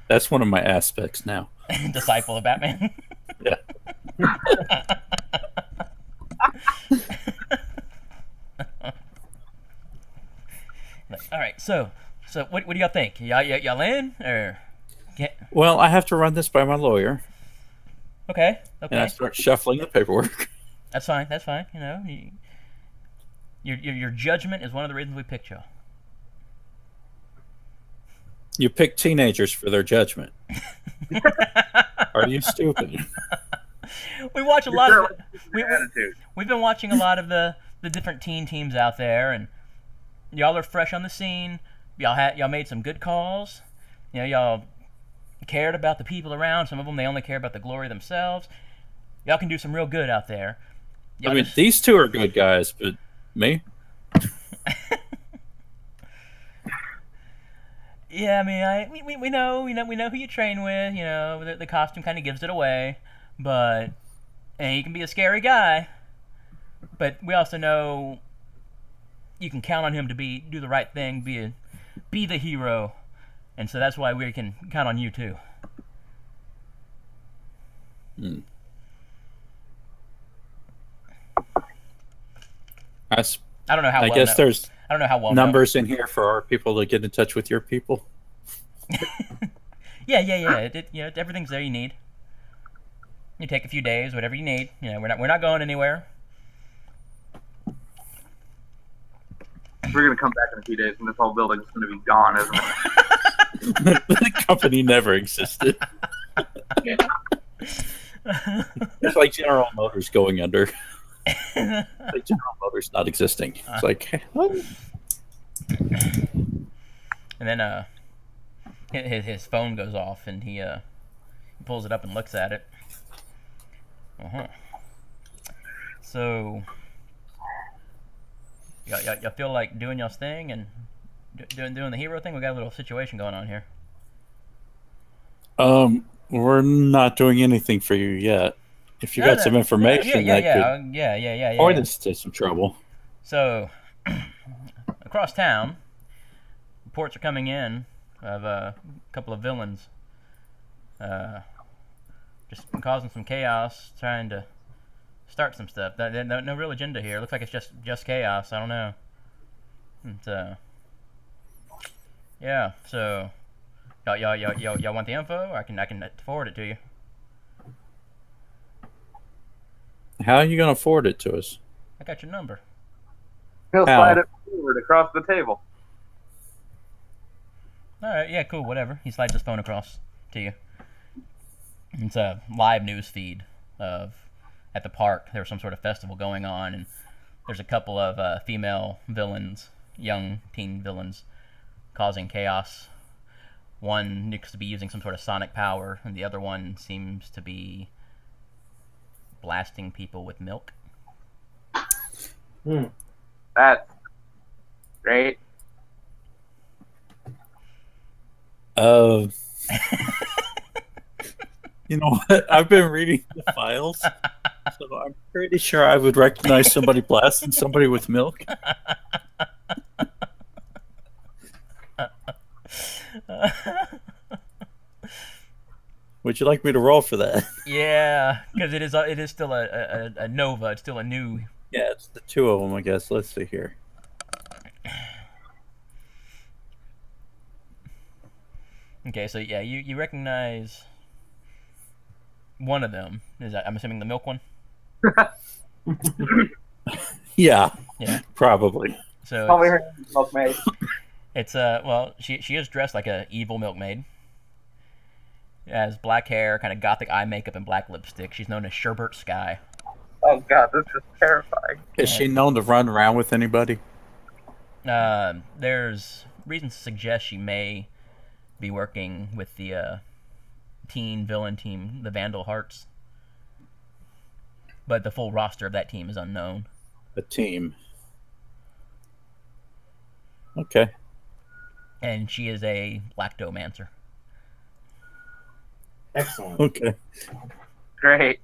that's one of my aspects now. Disciple of Batman. Yeah. All right, so what do y'all think? Y'all in or? Well, I have to run this by my lawyer. Okay. And I start shuffling the paperwork. That's fine. That's fine. Your judgment is one of the reasons we picked you. You pick teenagers for their judgment. Are you stupid? We watch a lot of. We've been watching a lot of the different teen teams out there, and y'all are fresh on the scene. Y'all made some good calls. Y'all cared about the people around. Some of them, they only care about the glory themselves. Y'all can do some real good out there. These two are good guys, but me? Yeah, we know who you train with. The costume kind of gives it away, but you can be a scary guy. But we also know you can count on him to do the right thing, be the hero, and so that's why we can count on you too. I don't know how. I guess there's. I don't know how well numbers in here for our people to get in touch with your people. Yeah. Everything's there you need. You take a few days, whatever you need. We're not going anywhere. We're gonna come back in a few days, and this whole building's gonna be gone, isn't it? The company never existed. It's like General Motors going under. Like General Motors not existing. It's like, hey, what? And then his phone goes off, and he pulls it up and looks at it. So y'all feel like doing y'all's thing and doing the hero thing? We got a little situation going on here. We're not doing anything for you yet. If you got some information that could point us to some trouble. So, across town, reports are coming in of a couple of villains just causing some chaos, trying to start some stuff. No real agenda here. Looks like it's just chaos. I don't know. Yeah. So, y'all want the info? I can forward it to you. How are you going to forward it to us? I got your number. He'll slide it forward across the table. All right, yeah, cool, whatever. He slides his phone across to you. It's a live news feed of at the park. There was some sort of festival going on, and there's a couple of female villains, young teen villains, causing chaos. One looks to be using some sort of sonic power, and the other one seems to be blasting people with milk. That's great. You know what? I've been reading the files, so I'm pretty sure I would recognize somebody blasting somebody with milk. Would you like me to roll for that? Yeah, because it is still a Nova. It's still a new. Yeah, it's the two of them, I guess. Let's see here. Okay, so yeah, you recognize one of them. Is that, I'm assuming, the milk one? Yeah, Yeah. Probably. So Probably her milkmaid. it's well, she is dressed like a evil milkmaid. Has black hair, kind of gothic eye makeup, and black lipstick. She's known as Sherbert Sky. Oh god, this is terrifying. Is she known to run around with anybody? There's reasons to suggest she may be working with the teen villain team, the Vandal Hearts. But the full roster of that team is unknown. A team. Okay. And she is a lactomancer. Excellent. Okay. Great.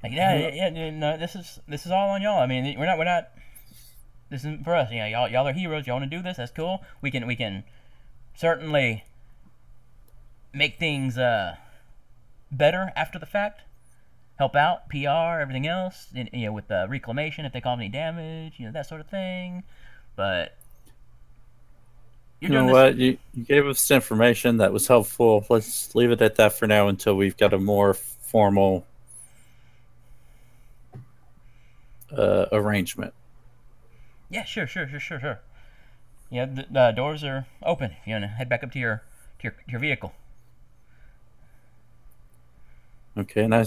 Like, yeah, no, this is all on y'all. I mean, we're not. This isn't for us. You know, y'all are heroes. Y'all want to do this? That's cool. We can certainly make things better after the fact. Help out, PR, everything else. You know, with reclamation if they cause any damage. You know, that sort of thing. But you know what? You gave us information that was helpful. Let's leave it at that for now until we've got a more formal arrangement. Yeah, sure. Yeah, the doors are open. If you want to head back up to your vehicle. Okay, and I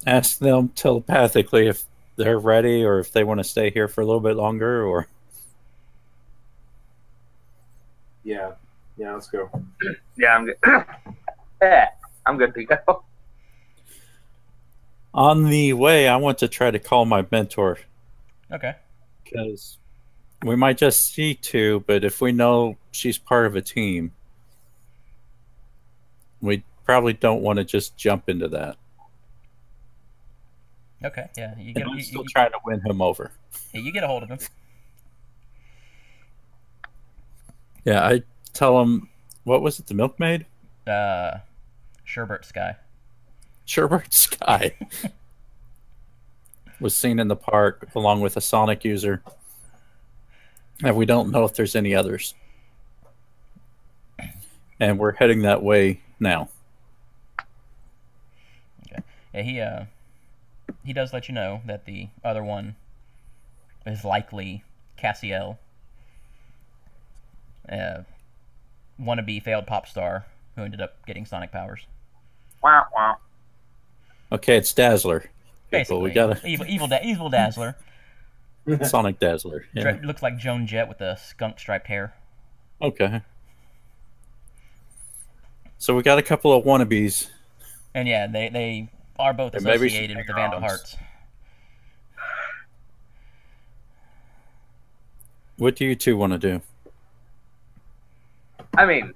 ask them telepathically if they're ready or if they want to stay here for a little bit longer, or... Yeah, let's go. Yeah, I'm good. Yeah, I'm good to go. On the way, I want to try to call my mentor. Okay. Because we might just see two, but if we know she's part of a team, we probably don't want to just jump into that. Okay, yeah. I'm still trying to win him over. Yeah, you get a hold of him. Yeah, I tell him, what was it, the milkmaid? Sherbert Sky. Sherbert Sky was seen in the park along with a Sonic user. And we don't know if there's any others. And we're heading that way now. Okay. Yeah, he does let you know that the other one is likely Cassiel, wannabe failed pop star who ended up getting sonic powers. Wow, wow. Okay, it's Dazzler. Basically, we got a evil Dazzler. Sonic Dazzler. Yeah. Looks like Joan Jett with the skunk striped hair. Okay. So we got a couple of wannabes. And yeah, they are both And maybe associated with the Vandal Hearts. What do you two want to do? I mean,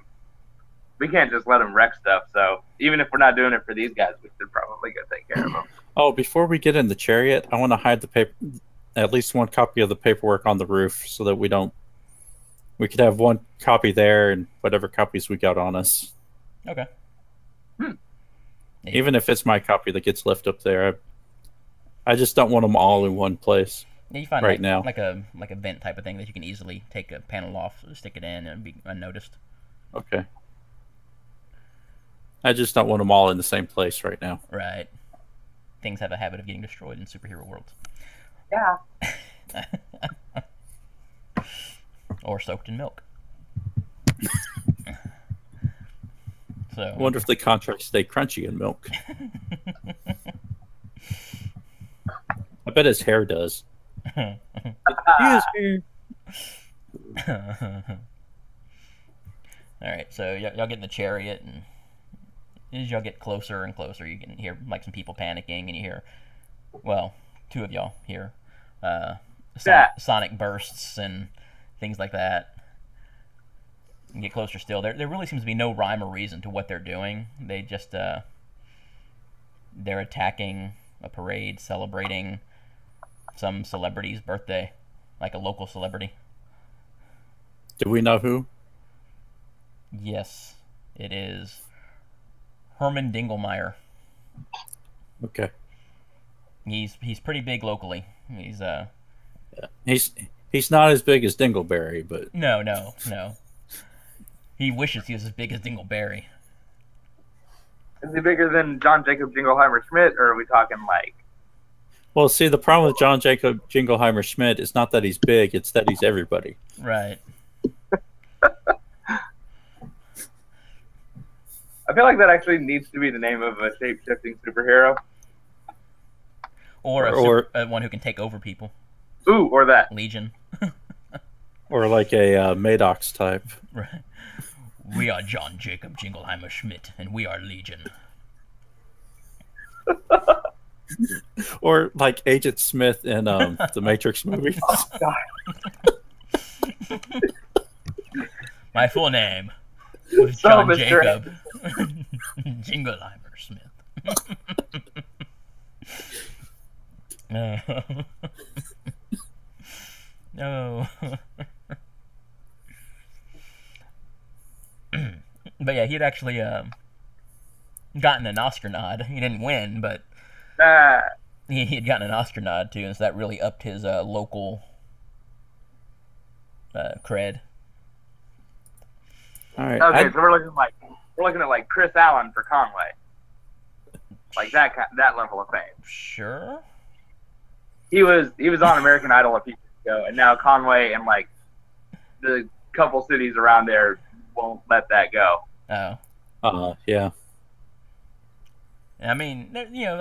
we can't just let them wreck stuff, so even if we're not doing it for these guys, we should probably go take care of them. Oh, before we get in the chariot, I want to hide the paper, at least one copy of the paperwork on the roof, so that we could have one copy there and whatever copies we got on us. Okay. Even if it's my copy that gets left up there, I just don't want them all in one place. Yeah, you find right now, like a vent type of thing that you can easily take a panel off, stick it in, and be unnoticed. Okay. I just don't want them all in the same place right now. Right. Things have a habit of getting destroyed in superhero worlds. Yeah. or soaked in milk. So I wonder if the contracts stay crunchy in milk. I bet his hair does. His hair. All right, so y'all get in the chariot, and as y'all get closer and closer, you can hear like some people panicking, and you hear, well, two of y'all hear sonic bursts and things like that. And get closer still. There really seems to be no rhyme or reason to what they're doing. They just they're attacking a parade celebrating some celebrity's birthday, like a local celebrity. Do we know who? Yes, it is Herman Dingelmeyer. Okay. He's pretty big locally. He's He's not as big as Dingleberry, but no. He wishes he was as big as Dingleberry. Is he bigger than John Jacob Jingleheimer Schmidt, or are we talking like? well, see, the problem with John Jacob Jingleheimer Schmidt is not that he's big; it's that he's everybody. Right. I feel like that actually needs to be the name of a shape-shifting superhero. Or one who can take over people. Ooh, or that. Legion. Or like a Maddox type. Right. We are John Jacob Jingleheimer Schmidt, and we are Legion. Or like Agent Smith in the Matrix movies. Oh, God. My full name was So, John Mr. Jacob Jingleheimer Smith. No. No. But yeah, he'd actually gotten an Oscar nod. He didn't win, but he had gotten an Oscar nod too, and so that really upped his local cred. All right. Okay, so we're looking at like Chris Allen for Conway, like that level of fame. Sure. He was on American Idol a few years ago, and now Conway and like the couple cities around there won't let that go. Oh. Yeah. I mean,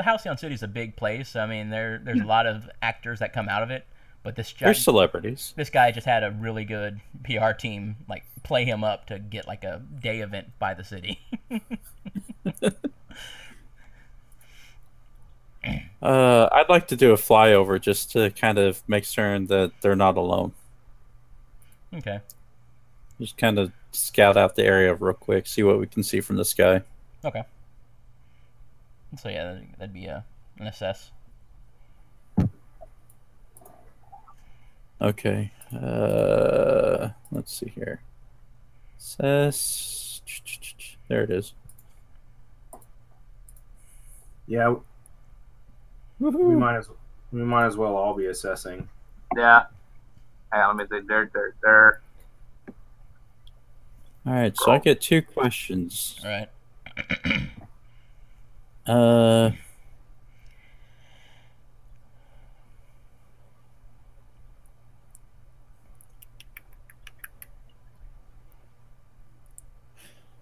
Halcyon City is a big place. I mean, there's a lot of actors that come out of it, but There's celebrities. This guy just had a really good PR team like play him up to get like a day event by the city. I'd like to do a flyover just to kind of make certain that they're not alone. Okay. Just kind of scout out the area real quick, see what we can see from the sky. Okay. So yeah, that'd be an assess. Okay. Let's see here. Assess. There it is. Yeah, we Woohoo. might as well all be assessing. Yeah. Hang on, let me say there. All right, so I get 2 questions. All right.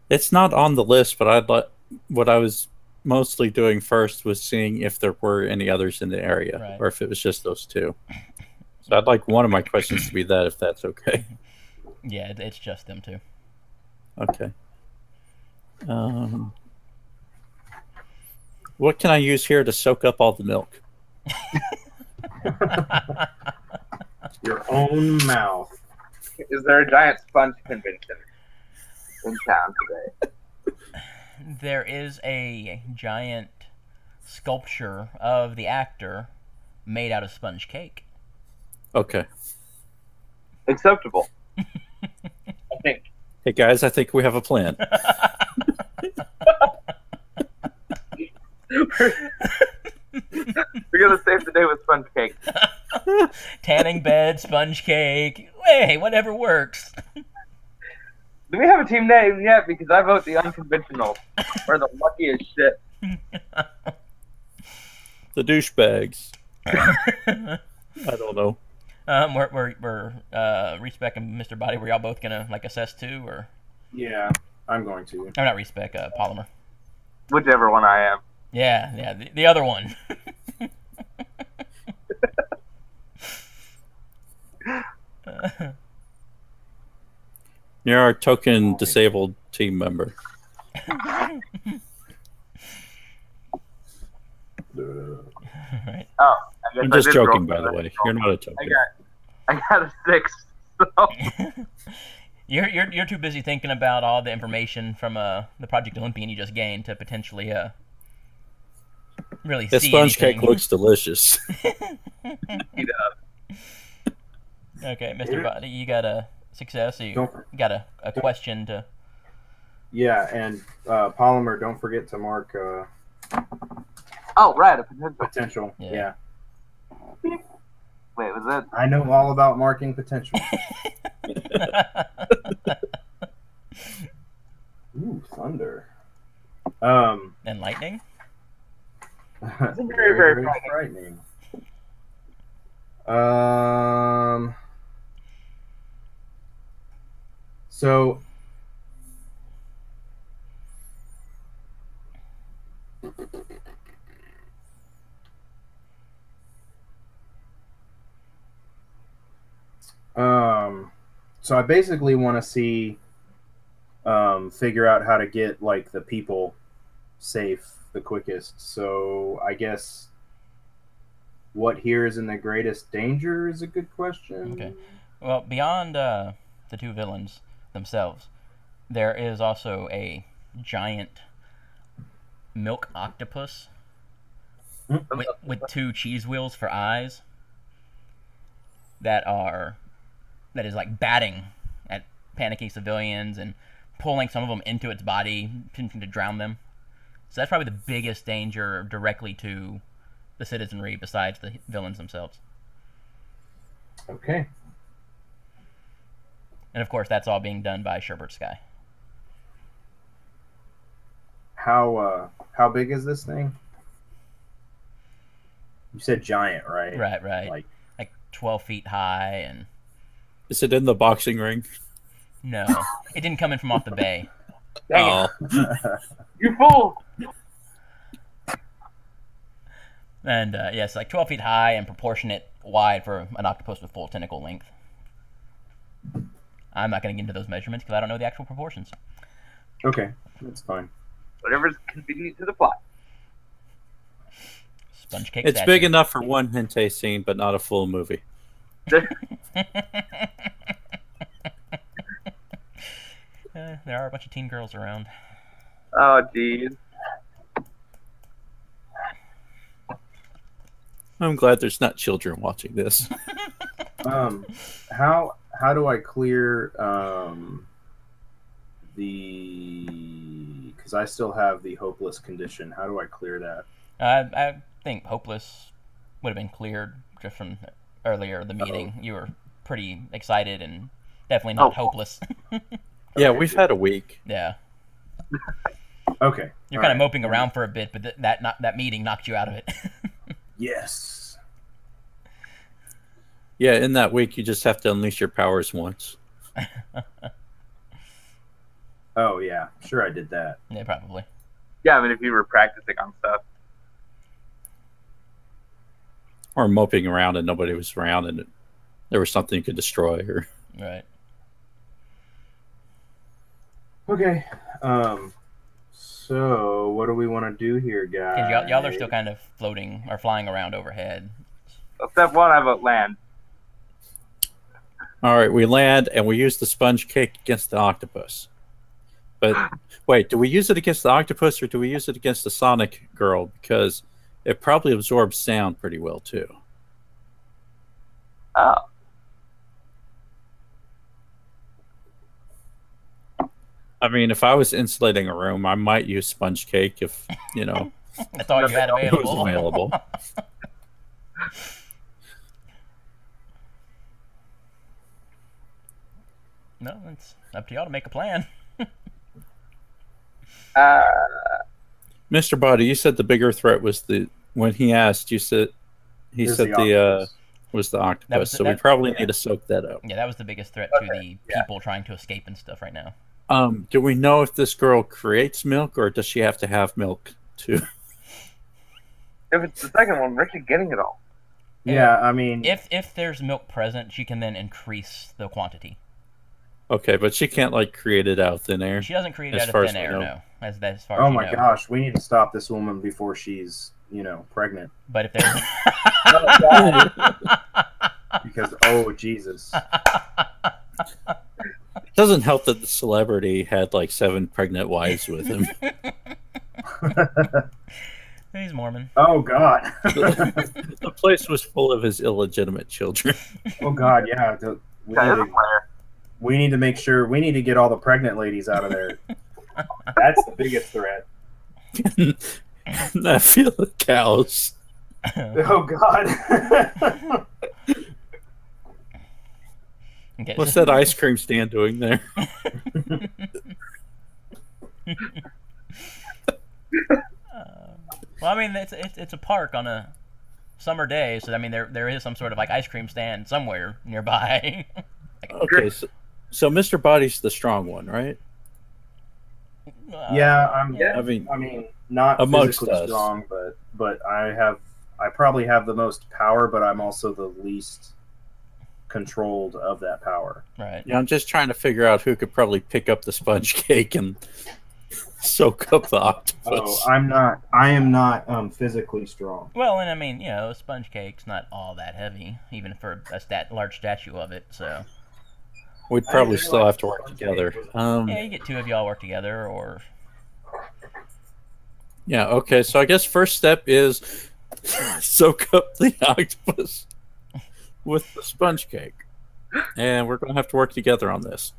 It's not on the list, but what I was mostly doing first was seeing if there were any others in the area, Right. or if it was just those 2. So I'd like one of my questions to be that, if that's okay. Yeah, it's just them two. Okay. What can I use here to soak up all the milk? Your own mouth. Is there a giant sponge convention in town today? There is a giant sculpture of the actor made out of sponge cake. Okay. Acceptable. I think. Hey guys, I think we have a plan. We're gonna save the day with sponge cake. Tanning bed, sponge cake. Hey, whatever works. Do we have a team name yet? Because I vote the unconventional. We're the luckiest shit. The douchebags. I don't know. We're Respec and Mr. Body. Were y'all both gonna like assess too, or? Yeah, I'm going to. I'm not Respec. Polymer. Whichever one I am. Yeah, the other one. You're our token disabled team member. Right. Oh, I guess I'm I just did joking, roll. by the way. You're not a token. I got a 6. So. You're too busy thinking about all the information from the Project Olympian you just gained to potentially really The see sponge anything. cake looks delicious. Okay, Mr. Body, you got a success. You got a question to. Yeah, and Polymer, don't forget to mark Oh, right, a potential. Yeah. Wait, was that? I know all about marking potential. Ooh, thunder. And lightning? Very frightening. So so I basically want to see figure out how to get like the people safe the quickest. So I guess what here is in the greatest danger is a good question. Okay. Well, beyond the two villains themselves, there is also a giant milk octopus with two cheese wheels for eyes that is like batting at panicky civilians and pulling some of them into its body to drown them. So that's probably the biggest danger directly to the citizenry besides the villains themselves. Okay. And of course, that's all being done by Sherbert Sky. How big is this thing? You said giant, right? Right. Like 12 feet high and... Is it in the boxing ring? No. It didn't come in from off the bay. Oh. You fool! And, yes, like 12 feet high and proportionate wide for an octopus with full tentacle length. I'm not going to get into those measurements because I don't know the actual proportions. Okay, that's fine. Whatever's convenient to the plot. Sponge cake It's statue. big enough for one hentai scene, but not a full movie. There are a bunch of teen girls around. Oh, jeez. I'm glad there's not children watching this. How do I clear because I still have the hopeless condition. How do I clear that? I think hopeless would have been cleared just from earlier the meeting. You were pretty excited and definitely not hopeless. Yeah, we've had a week. Yeah. Okay. You're kind of moping around for a bit, but that meeting knocked you out of it. Yes. Yeah, in that week, you just have to unleash your powers once. Oh, yeah. Sure, I did that. Yeah, probably. Yeah, I mean, if you were practicing on stuff. Or moping around and nobody was around and there was something you could destroy. Or... Right. Okay. So, what do we want to do here, guys? Because y'all are still kind of floating or flying around overhead. Well, step 1, I vote land. All right, we land and we use the sponge cake against the octopus. But wait, do we use it against the octopus or do we use it against the Sonic girl? Because it probably absorbs sound pretty well, too. Oh. I mean, if I was insulating a room, I might use sponge cake if, you know, That's all you had it was available. available. No, it's up to y'all to make a plan. Mr. Body, you said the bigger threat was when he asked, you said, he There's said the octopus. was the octopus. the- So we that- probably need to soak that up. Yeah, that was the biggest threat to the people trying to escape and stuff right now. Do we know if this girl creates milk or does she have to have milk too? If it's the second one, where's she getting it all? Yeah, I mean, If there's milk present, she can then increase the quantity. Okay, but she can't like create it out of thin air. She doesn't create it As out far of as thin we air, know. no. As far oh as you my know. gosh, we need to stop this woman before she's, pregnant. But if there's Because, oh, Jesus. It doesn't help that the celebrity had like 7 pregnant wives with him. he's Mormon. Oh, God. The place was full of his illegitimate children. Oh, God, yeah. We need to make sure, we need to get all the pregnant ladies out of there. That's the biggest threat. And I feel the cows. Oh, God. Okay. What's that ice cream stand doing there? Well, I mean, it's a park on a summer day, so I mean, there is some sort of like ice cream stand somewhere nearby. Okay, so Mr. Body's the strong one, right? Yeah, I mean, not amongst physically us. strong, but I probably have the most power, but I'm also the least controlled of that power. Right. yeah, I'm just trying to figure out who could probably pick up the sponge cake and soak up the octopus. Oh, I am not physically strong. Well, and I mean, a sponge cake's not all that heavy, even for a large statue of it. So We'd probably still have to work together. yeah, you get 2 of y'all work together, or Yeah, okay, so I guess first step is soak up the octopus with the sponge cake. And we're going to have to work together on this.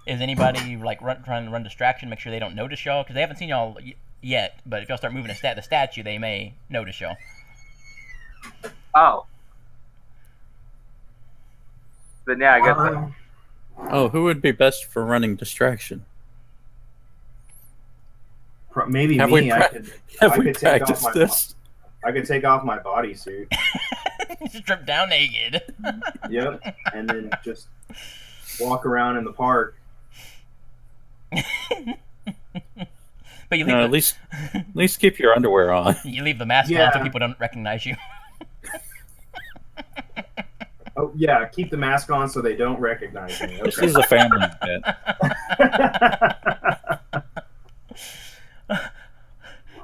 is anybody like trying to run distraction, make sure they don't notice y'all? Because they haven't seen y'all yet, but if y'all start moving the statue, they may notice y'all. Oh. Then yeah, I guess so. Oh, who would be best for running distraction? Maybe Have me. we, I could take off practiced this? I could take off my bodysuit. Strip down naked. Yep, and then just walk around in the park. But you leave No, at least keep your underwear on. you leave the mask on Yeah. so people don't recognize you. Oh yeah, keep the mask on so they don't recognize me. This Okay. is a family event.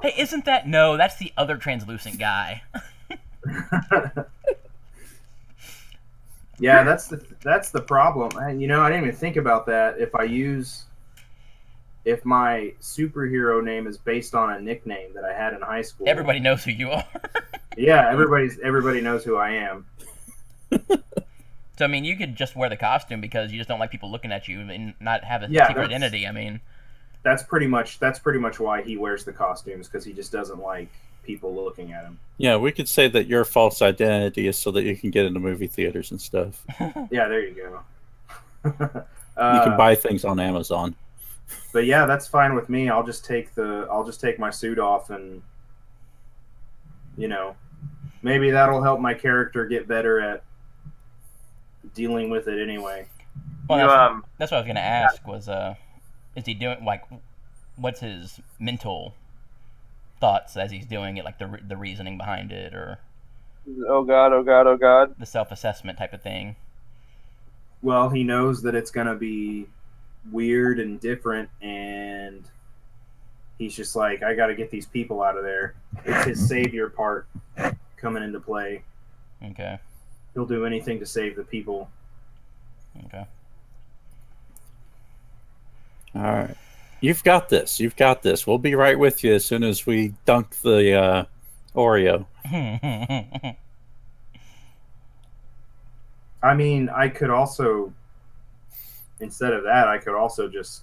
Hey, isn't that no? That's the other translucent guy. Yeah, that's the problem. And I didn't even think about that. If my superhero name is based on a nickname that I had in high school. Everybody knows who you are. Yeah, everybody knows who I am. So I mean, you could just wear the costume because you just don't like people looking at you and not have a Yeah, secret that's- identity. I mean, That's pretty much why he wears the costumes, because he just doesn't like people looking at him. Yeah, we could say that your false identity is so that you can get into movie theaters and stuff. Yeah, there you go. You can buy things on Amazon. But yeah, that's fine with me. I'll just take my suit off, and maybe that'll help my character get better at dealing with it anyway. well, that's what I was gonna ask. Was is he doing like, what's his mental thoughts as he's doing it, like the reasoning behind it, or Oh god, oh god, oh god. the self-assessment type of thing? Well, he knows that it's gonna be weird and different, and he's just like, I got to get these people out of there. It's his savior part coming into play. Okay. He'll do anything to save the people. Okay. All right. You've got this. You've got this. We'll be right with you as soon as we dunk the Oreo. I mean, I could also, instead of that, I could also just,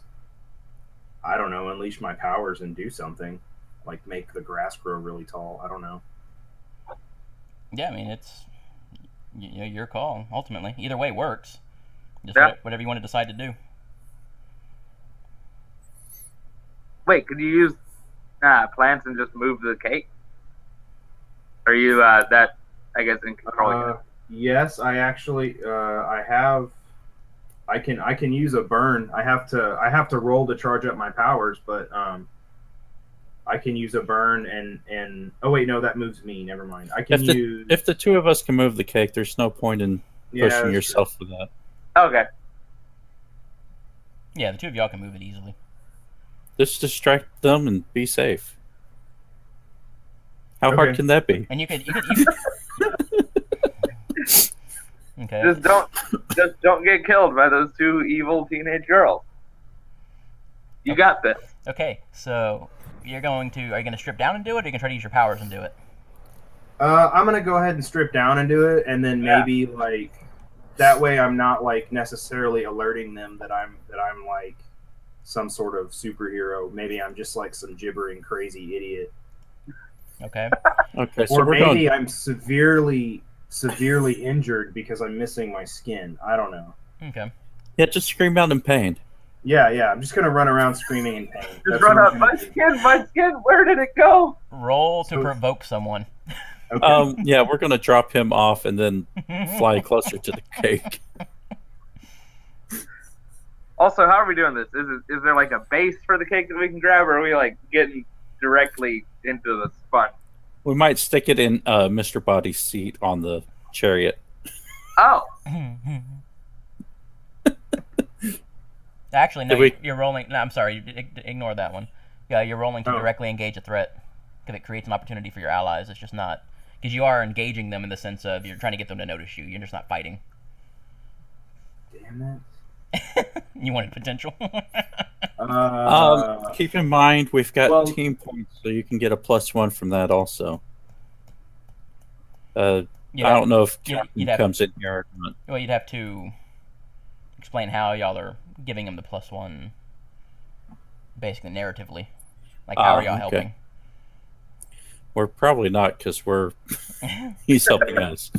I don't know, unleash my powers and do something. Like make the grass grow really tall. I don't know. Yeah, I mean, it's your call ultimately. Either way works. Just Yeah. whatever you want to decide to do. Wait, could you use plants and just move the cake? Are you that? I guess, in controlling it. Yes, I actually I have. I can use a burn. I have to roll to charge up my powers, but I can use a burn and oh wait, no, that moves me. Never mind. I can use if the two of us can move the cake, there's no point in pushing yourself for that. Okay. Yeah, the two of y'all can move it easily. Just distract them and be safe. How hard can that be? And you could okay. Just don't get killed by those two evil teenage girls. You got this. Okay, so are you going to strip down and do it, or are you gonna try to use your powers and do it? I'm gonna go ahead and strip down and do it, and then maybe like that way I'm not like necessarily alerting them that I'm like some sort of superhero. Maybe I'm just like some gibbering crazy idiot. Okay. Okay. So or maybe I'm severely injured because I'm missing my skin. I don't know. Okay. Yeah, just scream out in pain. Yeah. I'm just gonna run around screaming in pain. Just run up. My skin. Where did it go? Roll to provoke someone. Okay. Yeah, we're gonna drop him off and then fly closer to the cake. Also, how are we doing this? Is there like a base for the cake that we can grab, or are we like getting directly into the sponge? We might stick it in Mr. Body's seat on the chariot. Oh. Actually, no. You're rolling. No, I'm sorry. Ignore that one. Yeah, you're rolling to directly engage a threat because it creates an opportunity for your allies. It's just not because you are engaging them in the sense of you're trying to get them to notice you. You're just not fighting. Damn it. You wanted potential. Keep in mind we've got team points, so you can get a +1 from that also. I don't know if Captain comes in here or not. Well, you'd have to explain how y'all are giving him the +1, basically narratively. Like, how are y'all helping? We're probably not, because he's helping us.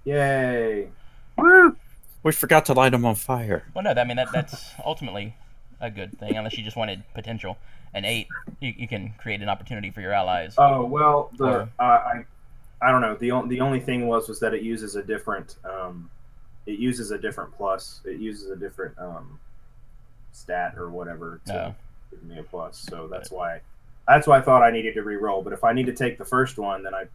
Yay! Woo! We forgot to light him on fire. Well, no, I mean that's ultimately a good thing, unless you just wanted potential. And 8, you can create an opportunity for your allies. Oh well, I don't know. The only thing was that it uses a different plus. It uses a different stat or whatever to give me a plus. So that's why I thought I needed to re-roll. But if I need to take the first one, then I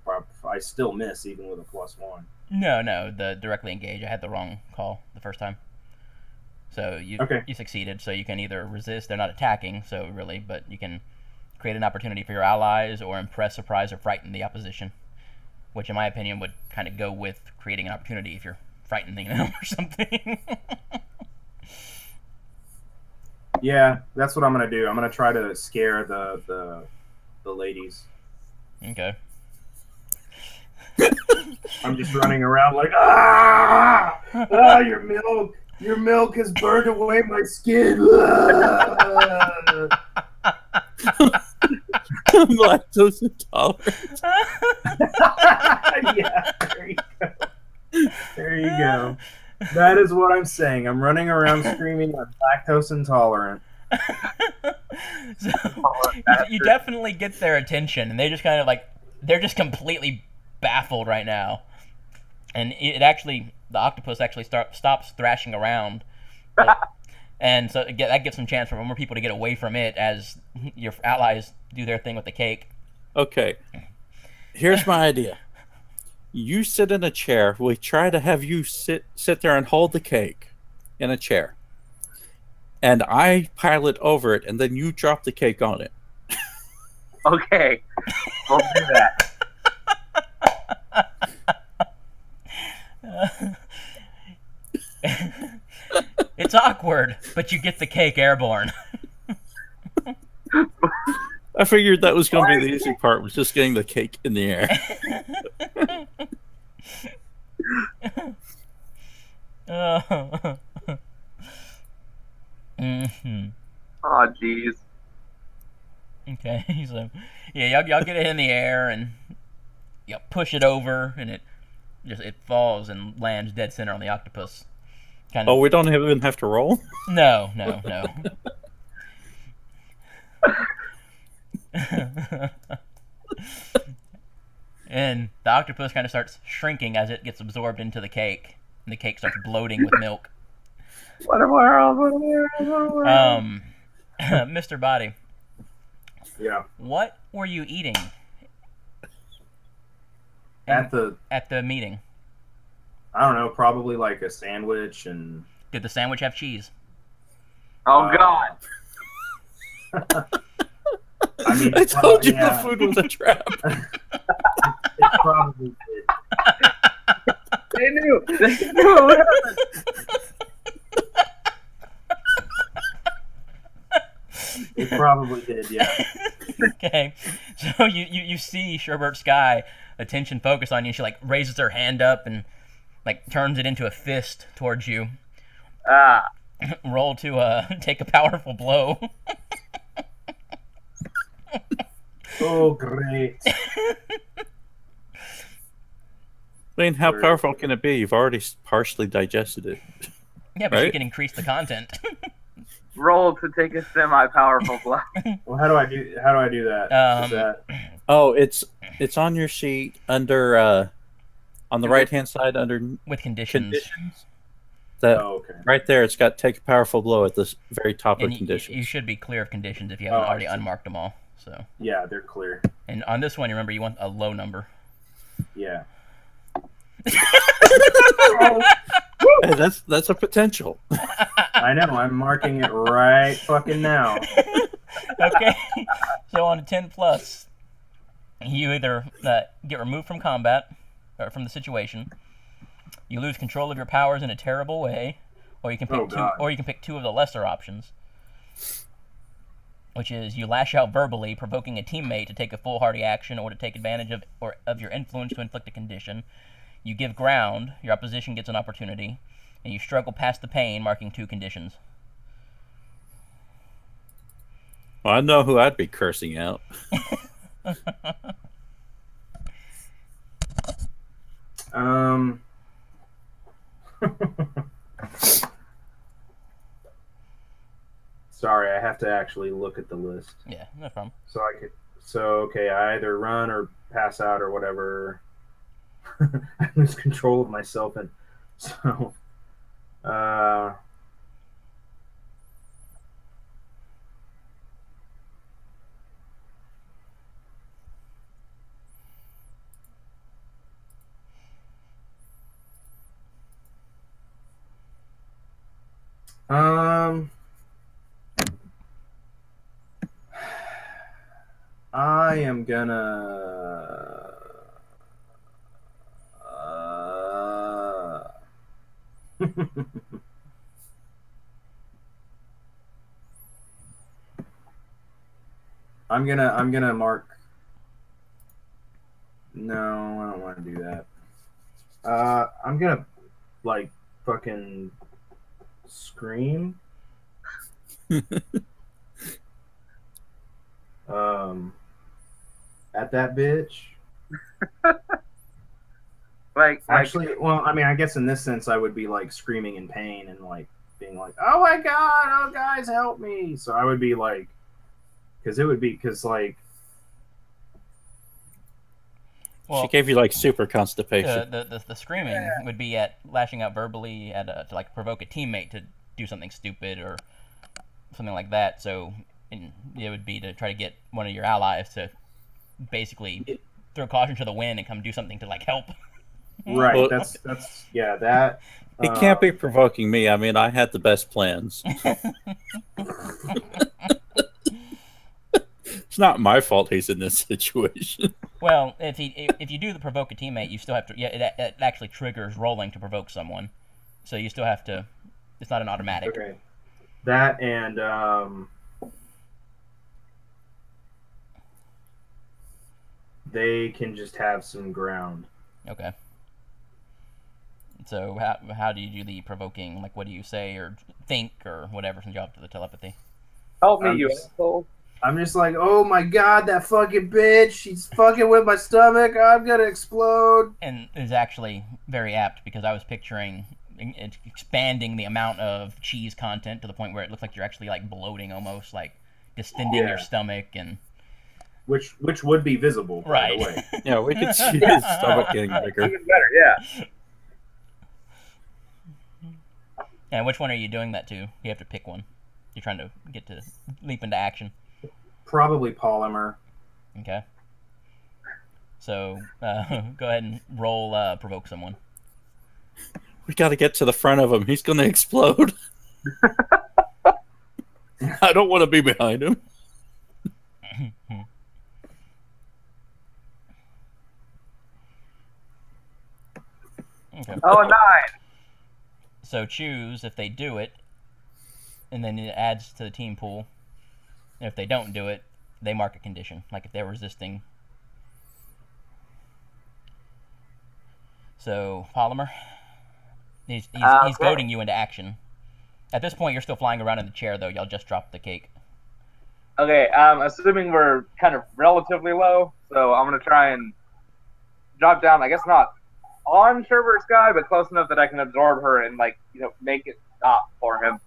still miss even with a +1. No, the directly engage. I had the wrong call the first time. So you succeeded. So you can either resist. They're not attacking, so really, but you can create an opportunity for your allies or impress, surprise, or frighten the opposition. Which, in my opinion, would kind of go with creating an opportunity if you're frightening them or something. Yeah, that's what I'm gonna do. I'm gonna try to scare the ladies. Okay. I'm just running around like, your milk has burned away my skin. I'm lactose intolerant. Yeah, there you go. There you go. That is what I'm saying. I'm running around screaming I'm lactose intolerant. So, you definitely get their attention, and they just kind of they're just completely baffled right now. And the octopus actually stops thrashing around. And so that gives some chance for more people to get away from it as your allies do their thing with the cake. Okay. Here's my idea. You sit in a chair. We try to have you sit there and hold the cake in a chair. And I pilot over it, and then you drop the cake on it. Okay. We'll do that. It's awkward, but you get the cake airborne. I figured that was going to be the easy part, was just getting the cake in the air. Oh, jeez. Okay, so yeah, y'all get it in the air and push it over, and it falls and lands dead center on the octopus. Oh, we don't even have to roll? No. And the octopus kind of starts shrinking as it gets absorbed into the cake, and the cake starts bloating with milk. What a world! What a world! What a world! Mr. Body, Yeah. what were you eating At the meeting? I don't know, probably like a sandwich and. Did the sandwich have cheese? Oh God! I mean, I told you yeah. the food was a trap. It probably did. They knew. They knew what happened. It probably did, yeah. Okay, so you see Sherbert Sky attention focused on you. She like raises her hand up and like turns it into a fist towards you. Roll to take a powerful blow. Oh, great. I mean, how powerful can it be? You've already partially digested it. Yeah, but you Right? can increase the content. Roll to take a semi-powerful blow. Well, how do I do that? Is that Oh, it's on your sheet under on the right hand side under With conditions. That okay. right there, it's got take a powerful blow at the very top And of conditions. you should be clear of conditions if you haven't I already see. unmarked them all. So, Yeah, they're clear. and on this one, you remember you want a low number. Yeah. Hey, that's a potential. I know, I'm marking it right fucking now. Okay, so on a 10 plus, you either get removed from combat or from the situation, you lose control of your powers in a terrible way, or you can pick two of the lesser options, which is you lash out verbally, provoking a teammate to take a foolhardy action or to take advantage of your influence to inflict a condition. You give ground, your opposition gets an opportunity, and you struggle past the pain, marking 2 conditions. Well, I know who I'd be cursing out. Sorry, I have to actually look at the list. Yeah, no problem. Okay, I either run or pass out or whatever. I lose control of myself, and so I am gonna I'm gonna mark. No, I don't want to do that. I'm gonna like fucking scream. At that bitch. Actually, well, I mean, I guess in this sense, I would be like screaming in pain and like being like, "Oh my god, oh guys, help me!" So I would be like, because like. Well, she gave you like super constipation. The screaming would be at lashing out verbally to like provoke a teammate to do something stupid or something like that. So it would be to try to get one of your allies to basically throw caution to the wind and come do something to like help. Right. Well, that's yeah. That It can't be provoking me. I mean, I had the best plans. It's not my fault he's in this situation. Well, if you do the provoke a teammate, you still have to. Yeah, it actually triggers rolling to provoke someone, so you still have to. It's not an automatic. Okay. That and they can just have some ground. Okay. So how do you do the provoking? Like, what do you say or think or whatever since you're up to the telepathy? Help me, you asshole. I'm just like, oh my god, that fucking bitch! She's fucking with my stomach. I'm gonna explode. And it's actually very apt because I was picturing it expanding the amount of cheese content to the point where it looks like you're actually like bloating almost, like distending your stomach, and which would be visible, Right. by the way. Yeah, we could see his stomach getting bigger. Even better, yeah. And which one are you doing that to? You have to pick one. You're trying to get to leap into action. Probably Polymer. Okay. So go ahead and roll provoke someone. We got to get to the front of him. He's going to explode. I don't want to be behind him. Okay. Oh, a 9. So choose if they do it, and then it adds to the team pool. And if they don't do it, they mark a condition, like if they're resisting. So Polymer, he's Okay. goading you into action. At this point, you're still flying around in the chair, though. Y'all just dropped the cake. Okay, assuming we're kind of relatively low, so I'm going to try and drop down, I guess not on Sherbert's guy, but close enough that I can absorb her and, like, you know, make it stop for him.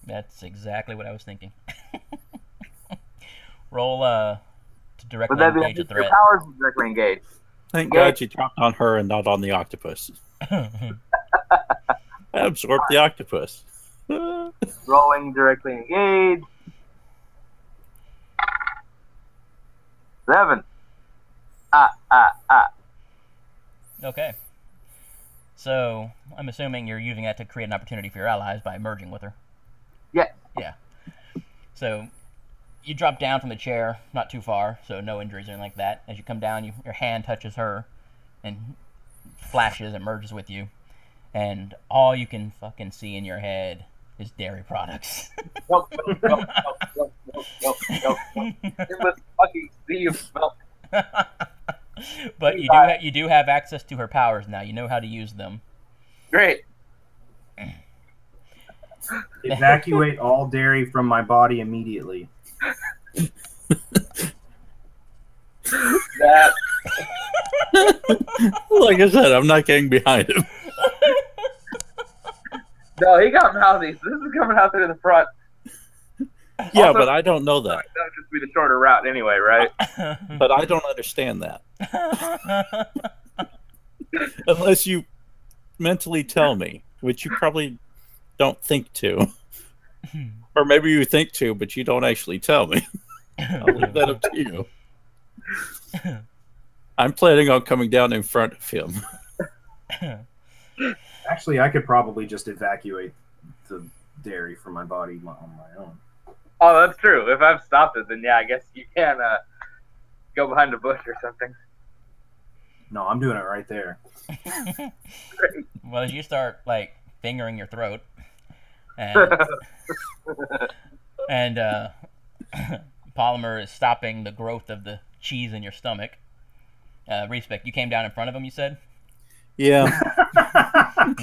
That's exactly what I was thinking. Roll to directly Would that be engage a your threat. powers directly engaged? Thank Okay. God you dropped on her and not on the octopus. I absorbed the octopus. Rolling directly engaged. 7. Okay. So, I'm assuming you're using that to create an opportunity for your allies by merging with her. Yeah. Yeah. So, you drop down from the chair, not too far, so no injuries or anything like that. As you come down, your hand touches her and flashes and merges with you. And all you can fucking see in your head is dairy products. Nope. It was fucking Steve milk. But you do have access to her powers now. You know how to use them. Great. Evacuate all dairy from my body immediately. That. Like I said, I'm not getting behind him. No, he got mouthy. So this is coming out through the front. Yeah, Also- but I don't know that. That would just be the shorter route anyway, right? But I don't understand that. Unless you mentally tell me, which you probably don't think to. Or maybe you think to, but you don't actually tell me. I'll leave that up to you. I'm planning on coming down in front of him. Actually, I could probably just evacuate the dairy from my body on my own. Oh, that's true. If I've stopped it, then yeah, I guess you can go behind a bush or something. No, I'm doing it right there. Well, as you start like fingering your throat, and Polymer is stopping the growth of the cheese in your stomach. Respec, you came down in front of him. You said. Yeah.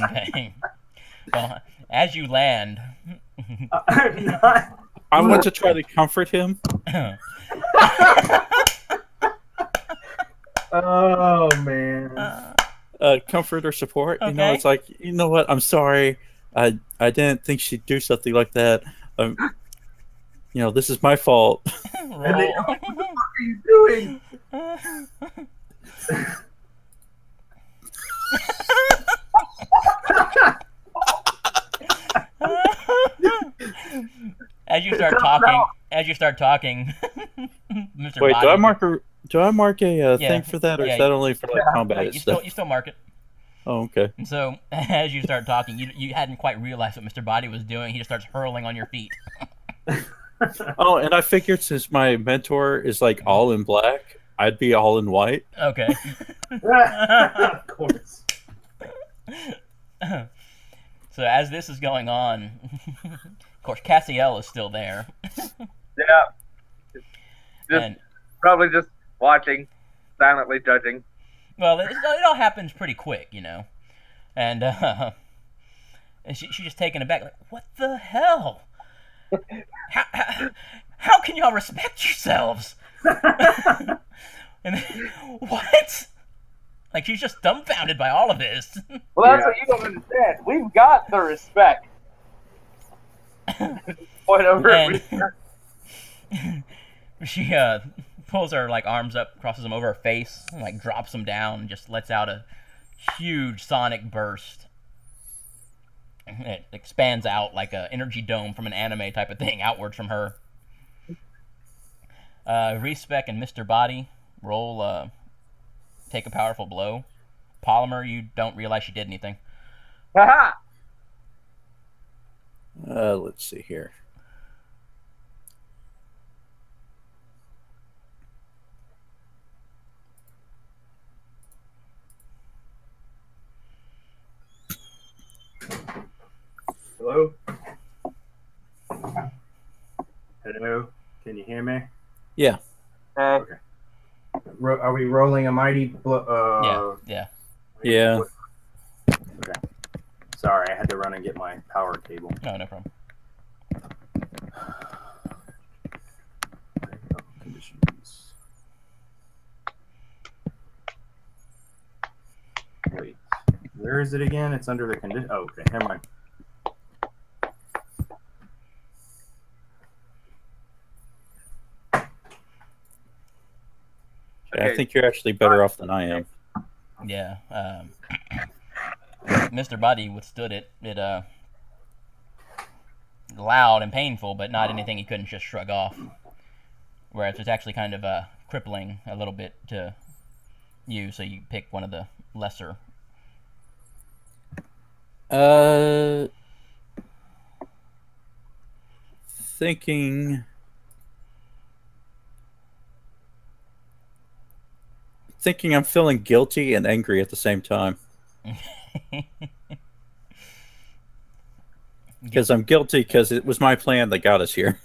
Okay. Well, as you land. I want to try to comfort him. Oh, man. Comfort or support. You know, Okay. it's like, you know what? I'm sorry. I didn't think she'd do something like that. You know, this is my fault. Roll. What are you doing? As you start talking, Mr. Wait, Body, do I mark a Yeah. thing for that, or Yeah, is that only for like combat Right, you stuff? still mark it. Oh, okay. And so, as you start talking, you hadn't quite realized what Mr. Body was doing. He just starts hurling on your feet. Oh, and I figured since my mentor is like all in black, I'd be all in white. Okay. Of course. So as this is going on, of course, Cassiel is still there. Yeah. Just And, probably just watching, silently judging. well, it all happens pretty quick, you know. And she's just taken aback, like, what the hell? How can y'all respect yourselves? And what? Like, she's just dumbfounded by all of this. Well, that's Yeah. what you don't understand. We've got the respect. Point over. And she pulls her like arms up, crosses them over her face, and like drops them down, and just lets out a huge sonic burst. It expands out like an energy dome from an anime type of thing outwards from her. Respec and Mr. Body roll. Take a powerful blow. Polymer, you don't realize she did anything. Haha! Let's see here. Hello? Hello? Can you hear me? Yeah. Okay. Are we rolling a mighty? Yeah. Yeah. Okay. Sorry, I had to run and get my power cable. No problem. Conditions. Wait, where is it again? It's under the condition. Oh, okay. Never mind. I think you're actually better off than I am. Yeah. Mr. Body withstood it. It loud and painful, but not anything he couldn't just shrug off. Whereas it's actually kind of crippling a little bit to you, so you pick one of the lesser. Thinking I'm feeling guilty and angry at the same time. Because I'm guilty because it was my plan that got us here.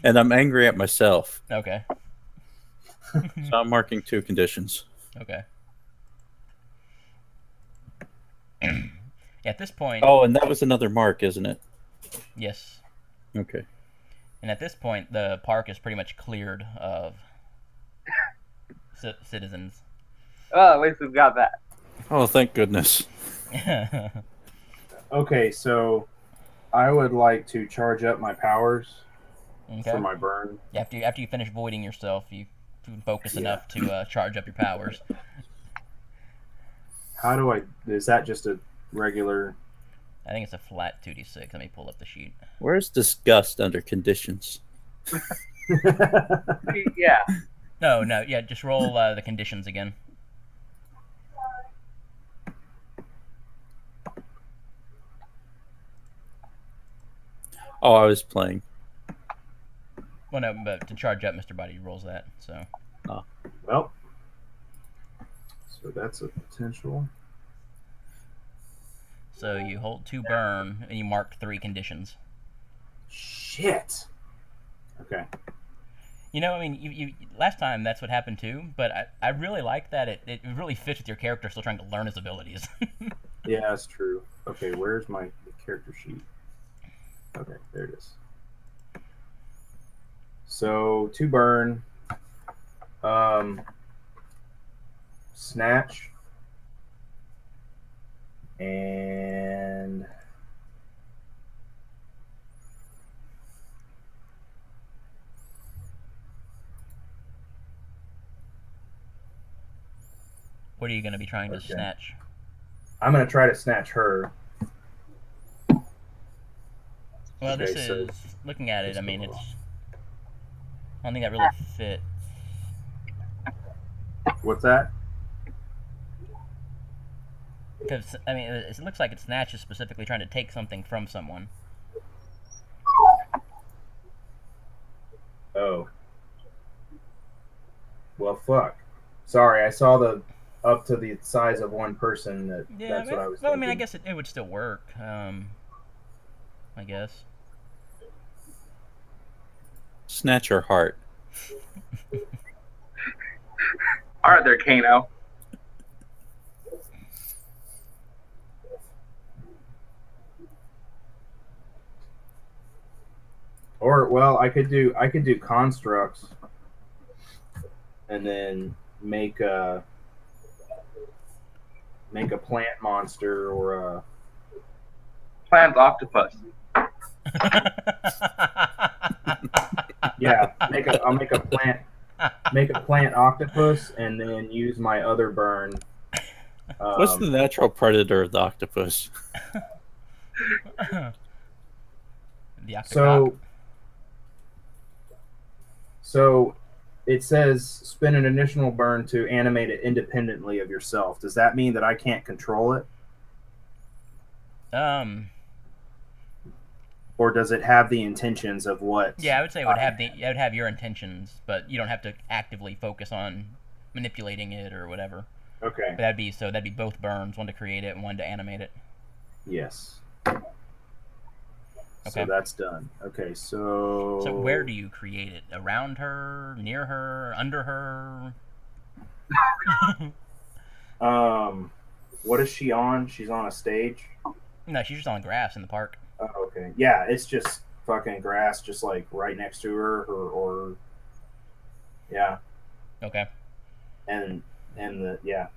And I'm angry at myself. Okay. So I'm marking 2 conditions. Okay. At this point... Oh, and that was another mark, isn't it? Yes. Okay. And at this point, the park is pretty much cleared of citizens. Well, at least we've got that. Oh, thank goodness. Okay, so I would like to charge up my powers for my burn. After you finish voiding yourself, you can focus enough to charge up your powers. How do I... Is that just a regular... I think it's a flat 2d6. Let me pull up the sheet. Where's disgust under conditions? Yeah. No, yeah, just roll the conditions again. Oh, I was playing. Well, no, but to charge up Mr. Body, rolls that, so... Oh. Well, so that's a potential. So you hold 2 burn, and you mark 3 conditions. Shit! Okay. You know, I mean, you last time that's what happened too, but I really like that it really fits with your character still trying to learn his abilities. Yeah, that's true. Okay, where's my character sheet? Okay, there it is. So 2 burn, snatch, and What are you going to be trying to snatch? I'm going to try to snatch her. Well, Okay, this is looking at it. I mean, it's. I don't think that really fits. What's that? Because I mean, it looks like it snatches specifically trying to take something from someone. Oh. Well, fuck. Sorry, I saw the up to the size of one person. That's what I was. Well, thinking. I mean, I guess it would still work. I guess. Snatch her heart. All right, there, Kano. Or well, I could do constructs, and then make a plant monster or a Plant octopus. Yeah, I'll make a plant octopus, and then use my other burn. What's the natural predator of the octopus? The octocock. So it says spin an additional burn to animate it independently of yourself. Does that mean that I can't control it? Or does it have the intentions of what? Yeah, I would say it would have your intentions, but you don't have to actively focus on manipulating it or whatever. Okay. But that'd be both burns, one to create it and one to animate it. Yes. Okay. So that's done. Okay, so... So where do you create it? Around her? Near her? Under her? What is she on? She's on a stage? No, she's just on grass in the park. Oh, okay. Yeah, it's just fucking grass, just like right next to her, or yeah. Okay. And yeah,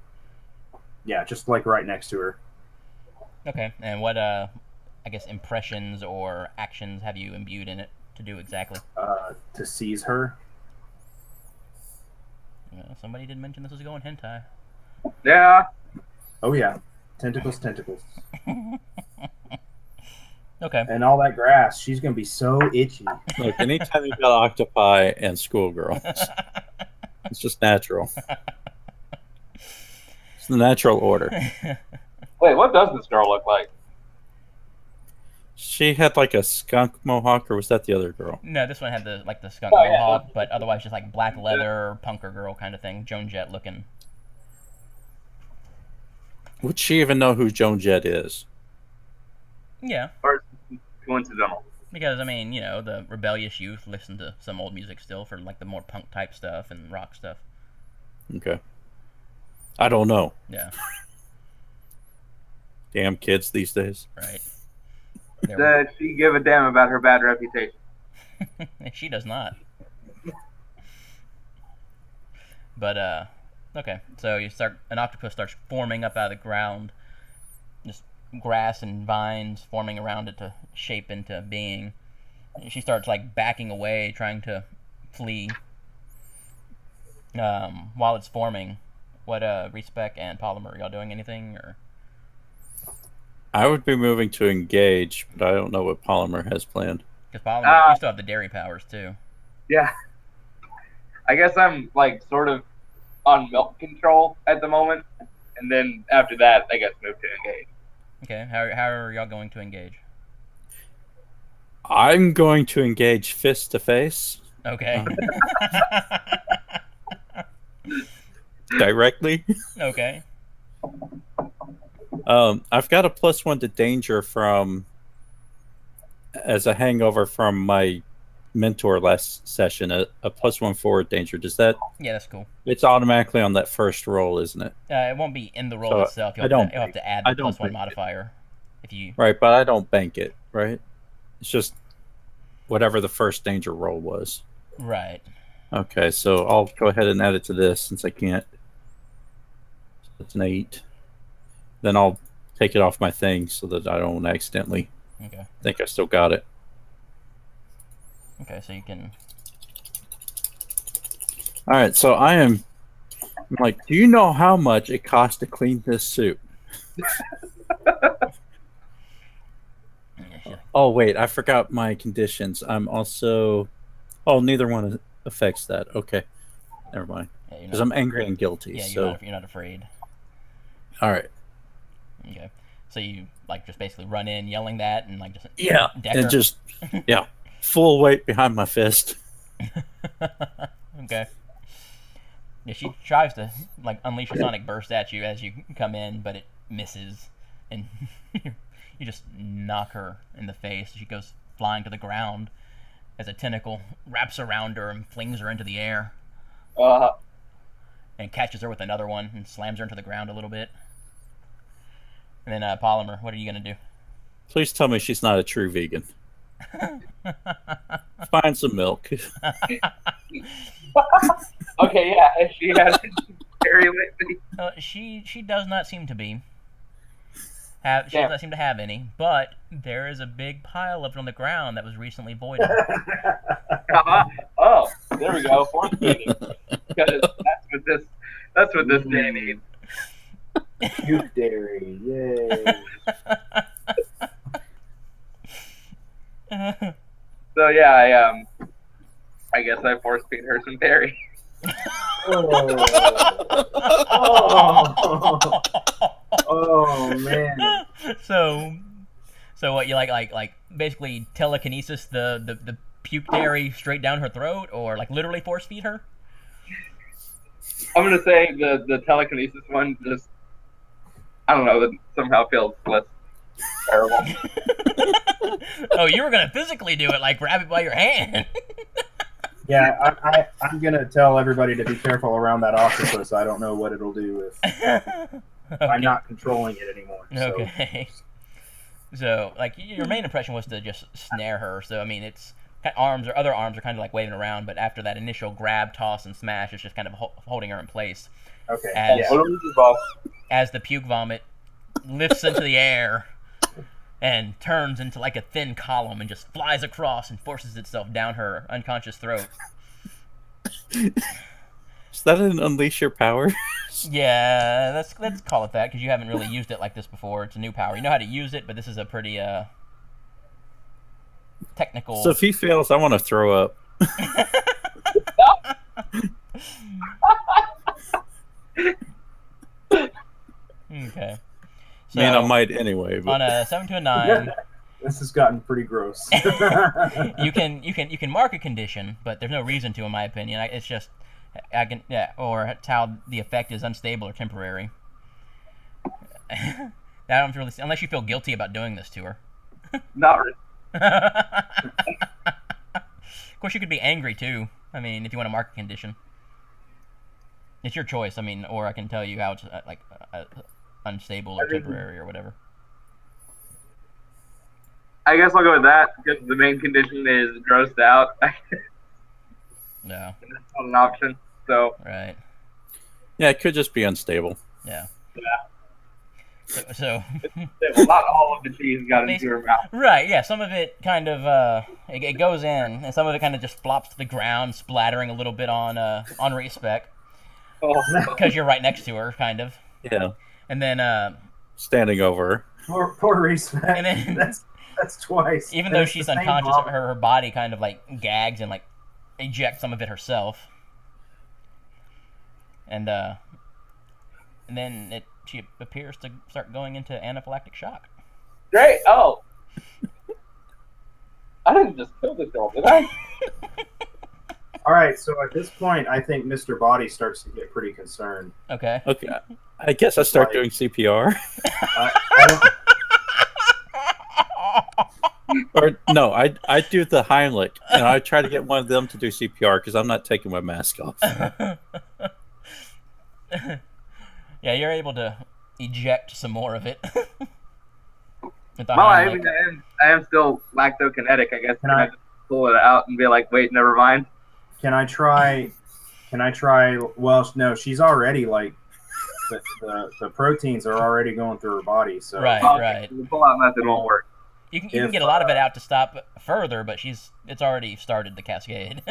just like right next to her. Okay, and what I guess impressions or actions have you imbued in it to do exactly? To seize her. Somebody did mention this was going hentai. Yeah. Oh yeah, tentacles. Okay. And all that grass, she's gonna be so itchy. Look, anytime you've got octopi and schoolgirls, it's just natural. It's the natural order. Wait, what does this girl look like? She had like a skunk mohawk, or was that the other girl? No, this one had the skunk mohawk, but otherwise just like black leather, punker girl kind of thing, Joan Jett looking. Would she even know who Joan Jett is? Yeah. Or coincidental? Because, I mean, the rebellious youth listen to some old music still for, like, the more punk type stuff and rock stuff. Okay. I don't know. Yeah. Damn kids these days. Right. Does she give a damn about her bad reputation? She does not. But, okay. So an octopus starts forming up out of the ground. Just grass and vines forming around it to shape into being. She starts like backing away, trying to flee. While it's forming, what Respec and Polymer, y'all doing anything or? I would be moving to engage, but I don't know what Polymer has planned. Because Polymer, you still have the dairy powers too. Yeah. I guess I'm like sort of on milk control at the moment, and then after that, I guess move to engage. Okay, how are y'all going to engage? I'm going to engage fist to face. Okay. Directly. Okay. I've got a +1 to danger as a hangover from my mentor last session. A +1 forward danger. Does that? Yeah, that's cool. It's automatically on that first roll, isn't it? It won't be in the roll So itself. You'll have to add the +1 modifier. If you Right, but I don't bank it. Right. It's just whatever the first danger roll was. Right. Okay, so I'll go ahead and add it to this since I can't. So it's an 8. Then I'll take it off my thing so that I don't accidentally think I still got it. Okay, so you can... Alright, so I'm like, do you know how much it costs to clean this suit? Oh, wait, I forgot my conditions. I'm also... Oh, neither one affects that. Okay, never mind. Because I'm angry and guilty. Yeah, so you're not afraid. Alright. Okay. So you just basically run in yelling that and just and just full weight behind my fist. Okay. Yeah, she tries to unleash a sonic burst at you as you come in, but it misses, and you just knock her in the face. She goes flying to the ground as a tentacle wraps around her and flings her into the air, and catches her with another one and slams her into the ground a little bit. And then Polymer, what are you gonna do? Please tell me she's not a true vegan. Find some milk. Okay, yeah, she has dairy lately. She does not seem to be. She doesn't seem to have any, but there is a big pile of it on the ground that was recently voided. Oh, there we go. Force feeding. Because that's what this day needs. Puke dairy, yay! So yeah, I guess I force feed her some dairy. Oh man! So what you like basically telekinesis the puke dairy straight down her throat, or like literally force feed her? I'm gonna say the telekinesis one just, I don't know, that somehow feels less terrible. Oh, you were gonna physically do it, like grab it by your hand. Yeah, I'm gonna tell everybody to be careful around that octopus. I don't know what it'll do if Okay. I'm not controlling it anymore. Okay. So, like, your main impression was to just snare her. So, I mean, it's other arms are kind of like waving around, but after that initial grab, toss, and smash, it's just kind of holding her in place. Okay. As the puke vomit lifts into the air and turns into like a thin column and just flies across and forces itself down her unconscious throat. Is that an unleash your power? Yeah, let's call it that, because you haven't really used it like this before. It's a new power. You know how to use it, but this is a pretty technical. So if he fails, I want to throw up. Okay. So, Man, I might anyway. But... On a 7 to a 9. This has gotten pretty gross. you can mark a condition, but there's no reason to, in my opinion. It's just or it's how the effect is unstable or temporary. I don't really see, unless you feel guilty about doing this to her. Not really. Of course, you could be angry too. I mean, if you want to mark a condition, it's your choice. I mean, or I can tell you how it's unstable or temporary or whatever. I guess I'll go with that, because the main condition is grossed out. No. That's not an option. So. Right. Yeah, it could just be unstable. Yeah. Yeah. So well, not all of the cheese got into her mouth. Right, yeah, some of it kind of it goes in, and some of it kind of just flops to the ground, splattering a little bit on Respec. Oh. Because you're right next to her, kind of. Yeah. And then standing over her. Poor Respec. And then that's twice. Even though she's unconscious, her body kind of like gags and like ejects some of it herself. And then she appears to start going into anaphylactic shock. Great! Oh! I didn't just kill this girl, did I? Alright, so at this point, I think Mr. Body starts to get pretty concerned. Okay. Okay. I guess I start doing CPR. Or no, I do the Heimlich, and I try to get one of them to do CPR because I'm not taking my mask off. Yeah, you're able to eject some more of it. Well, I am still lactokinetic, I guess. Can I just pull it out and be like, wait, never mind? Can I try? Well, no, she's already like the proteins are already going through her body. So right. The pull-out method won't work. You can get a lot of it out to stop further, but it's already started the cascade.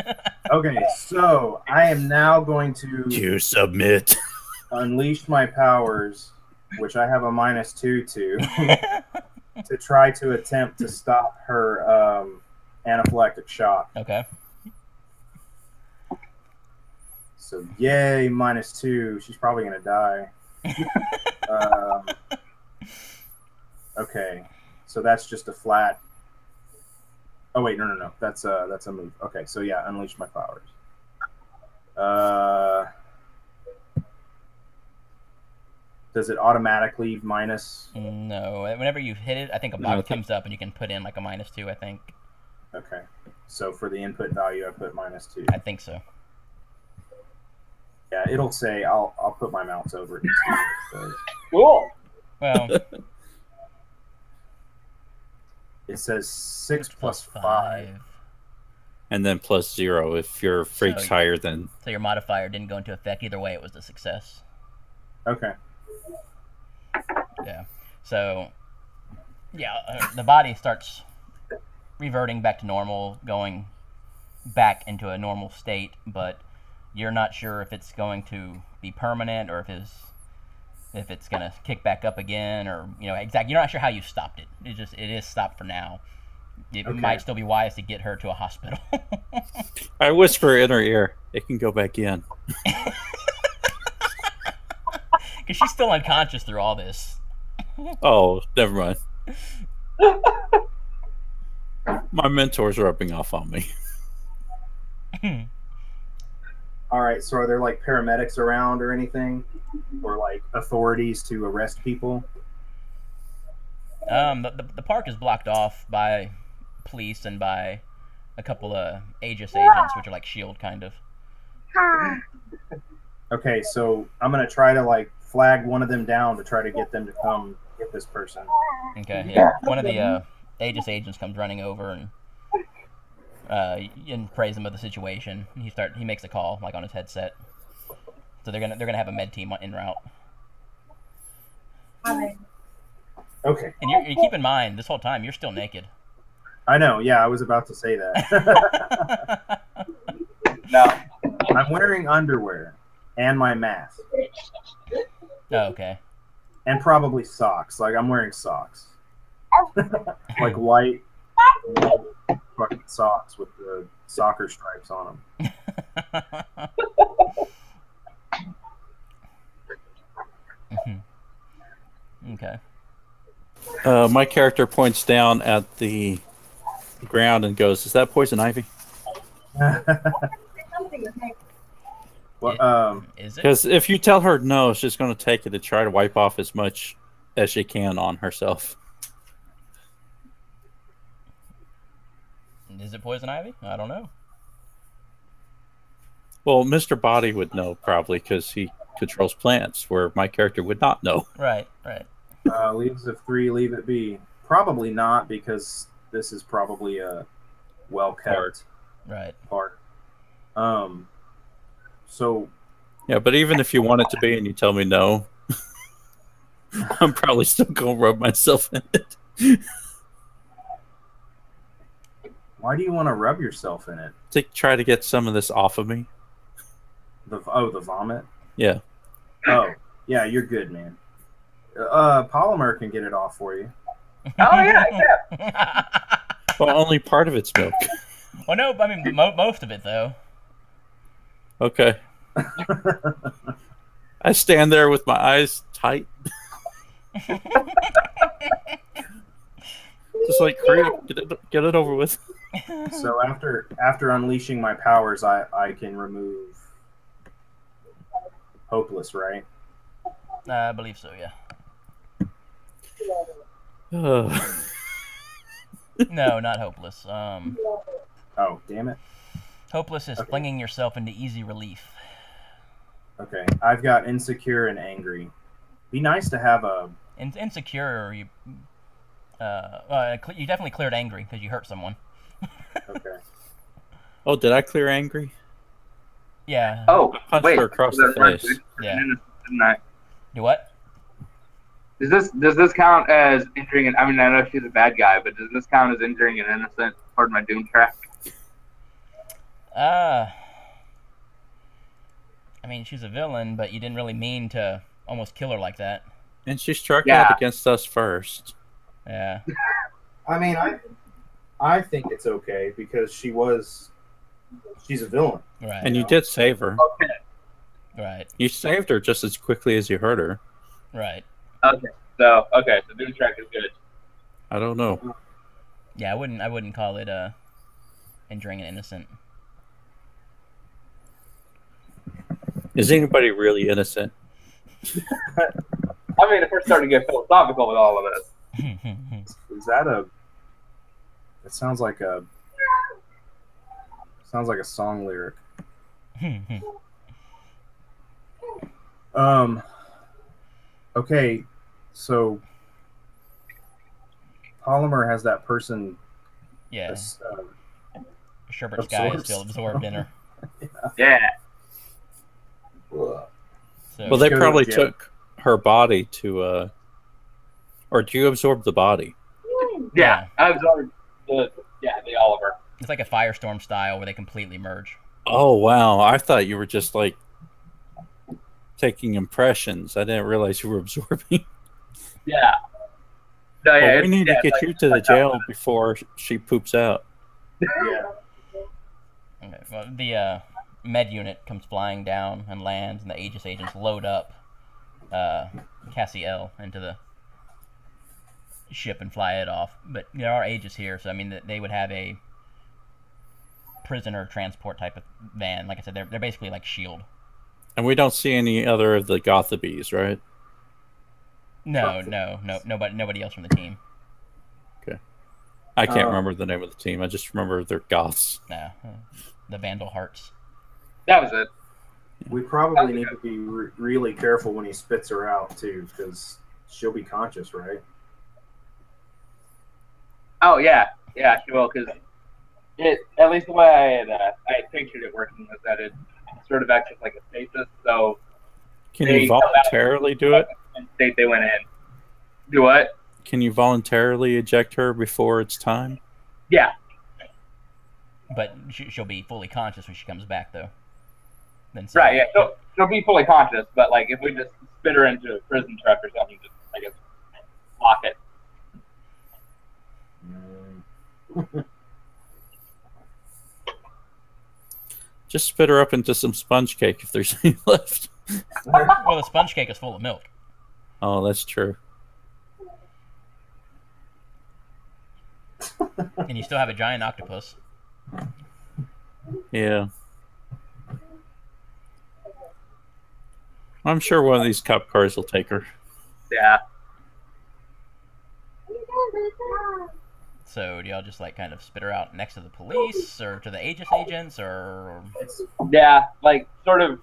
Okay, so I am now going to submit. Unleash my powers, which I have a -2 to try to attempt to stop her anaphylactic shock. Okay. So yay, -2. She's probably gonna die. Okay, so that's just a flat. Oh wait, no. That's a move. Okay, so yeah, unleash my powers. Does it automatically minus? No. Whenever you hit it, I think a box comes up and you can put in like a -2, I think. Okay. So for the input value, I put -2. I think so. Yeah, it'll say I'll put my mouse over it. So. Cool. Well, it says 6 plus 5. And then +0 if your freak's higher than. So your modifier didn't go into effect. Either way, it was a success. Okay. Yeah. So Yeah, the body starts reverting back to normal, going back into a normal state, but you're not sure if it's going to be permanent or if it's gonna kick back up again, or exactly. You're not sure how you stopped it. It is stopped for now. It might still be wise to get her to a hospital. I whisper in her ear, "It can go back in." Because she's still unconscious through all this. Oh, never mind. My mentor's rubbing off on me. All right, so are there like paramedics around or anything, or like authorities to arrest people? The park is blocked off by police and by a couple of Aegis agents, which are like SHIELD kind of. Okay, so I'm gonna try to like flag one of them down to try to get them to come get this person. Okay, yeah. One of the Aegis agents comes running over and praise him of the situation. He makes a call like on his headset. So they're gonna have a med team en route. Okay. And you keep in mind this whole time you're still naked. I know. Yeah, I was about to say that. No, I'm wearing underwear and my mask. Oh, okay. And probably socks. Like I'm wearing socks, like white fucking socks with the soccer stripes on them. Okay. My character points down at the ground and goes, "Is that poison ivy?" Well, Is it? Because if you tell her no, she's going to take it to try to wipe off as much as she can on herself. Is it poison ivy? I don't know. Well, Mr. Body would know probably because he controls plants, where my character would not know. Right. leaves of 3, leave it be. Probably not, because this is probably a well-kept park. So yeah, but even if you want it to be and you tell me no, I'm probably still going to rub myself in it. why do you want to rub yourself in it? To try to get some of this off of me. The vomit? Yeah. Oh, yeah, you're good, man. Polymer can get it off for you. Oh, yeah. Well, only part of it's milk. Well, no, I mean, most of it, though. Okay. I stand there with my eyes tight. Just like, hurry up, get it over with. So after unleashing my powers, I can remove Hopeless, right? I believe so, yeah. No, not Hopeless. Oh, damn it. Hopeless is flinging yourself into easy relief. Okay, I've got Insecure and Angry. Be nice to have a... Insecure, you definitely cleared Angry because you hurt someone. Okay. Oh, did I clear Angry? Yeah. Oh, I punched wait. her across the face. Yeah. Didn't I? Do what? Does this count as injuring an... I mean, I know she's a bad guy, but does this count as injuring an innocent? Pardon my doom track. I mean, she's a villain, but you didn't really mean to almost kill her like that. And she struck out against us first. Yeah. I mean, I think it's okay because she's a villain. Right. And you did save her. Okay. Right. You saved her just as quickly as you hurt her. Right. Okay. So doom track is good. I don't know. Yeah, I wouldn't call it injuring an innocent. Is anybody really innocent? I mean, if we're starting to get philosophical with all of this. Is that a... It sounds like a song lyric. Okay, so Polymer has that person. Yeah. Sherbert Sky is still absorbed in her. Yeah. So, Well, they probably took her body to, or do you absorb the body? Yeah, I was on the Oliver. It's like a Firestorm style where they completely merge. Oh wow! I thought you were just like taking impressions. I didn't realize you were absorbing. Yeah. No, yeah. Well, we need to get you to the jail before she poops out. Yeah. Okay, well, the med unit comes flying down and lands, and the Aegis agents load up Cassiel into the ship and fly it off. But there are Aegis here, so I mean they would have a prisoner transport type of van. Like I said, they're basically like SHIELD. And we don't see any other of the Gothabes, right? No, nobody else from the team. Okay. I can't remember the name of the team. I just remember they're Goths. No, the Vandal Hearts. That was it. We probably need to be really careful when he spits her out too, because she'll be conscious, right? Oh yeah, she will. Because at least the way I had pictured it working was that it sort of acts like a stasis. So can you voluntarily do it? State they went in. Do what? Can you voluntarily eject her before it's time? Yeah. But she'll be fully conscious when she comes back, though. Then right. Yeah. She'll be fully conscious, but like if we just spit her into a prison truck or something, just I guess lock it. Just spit her up into some sponge cake if there's any left. Well, the sponge cake is full of milk. Oh, that's true. And you still have a giant octopus. Yeah. I'm sure one of these cop cars will take her. Yeah. So do y'all just like kind of spit her out next to the police or to the Aegis agents, or yeah, like sort of.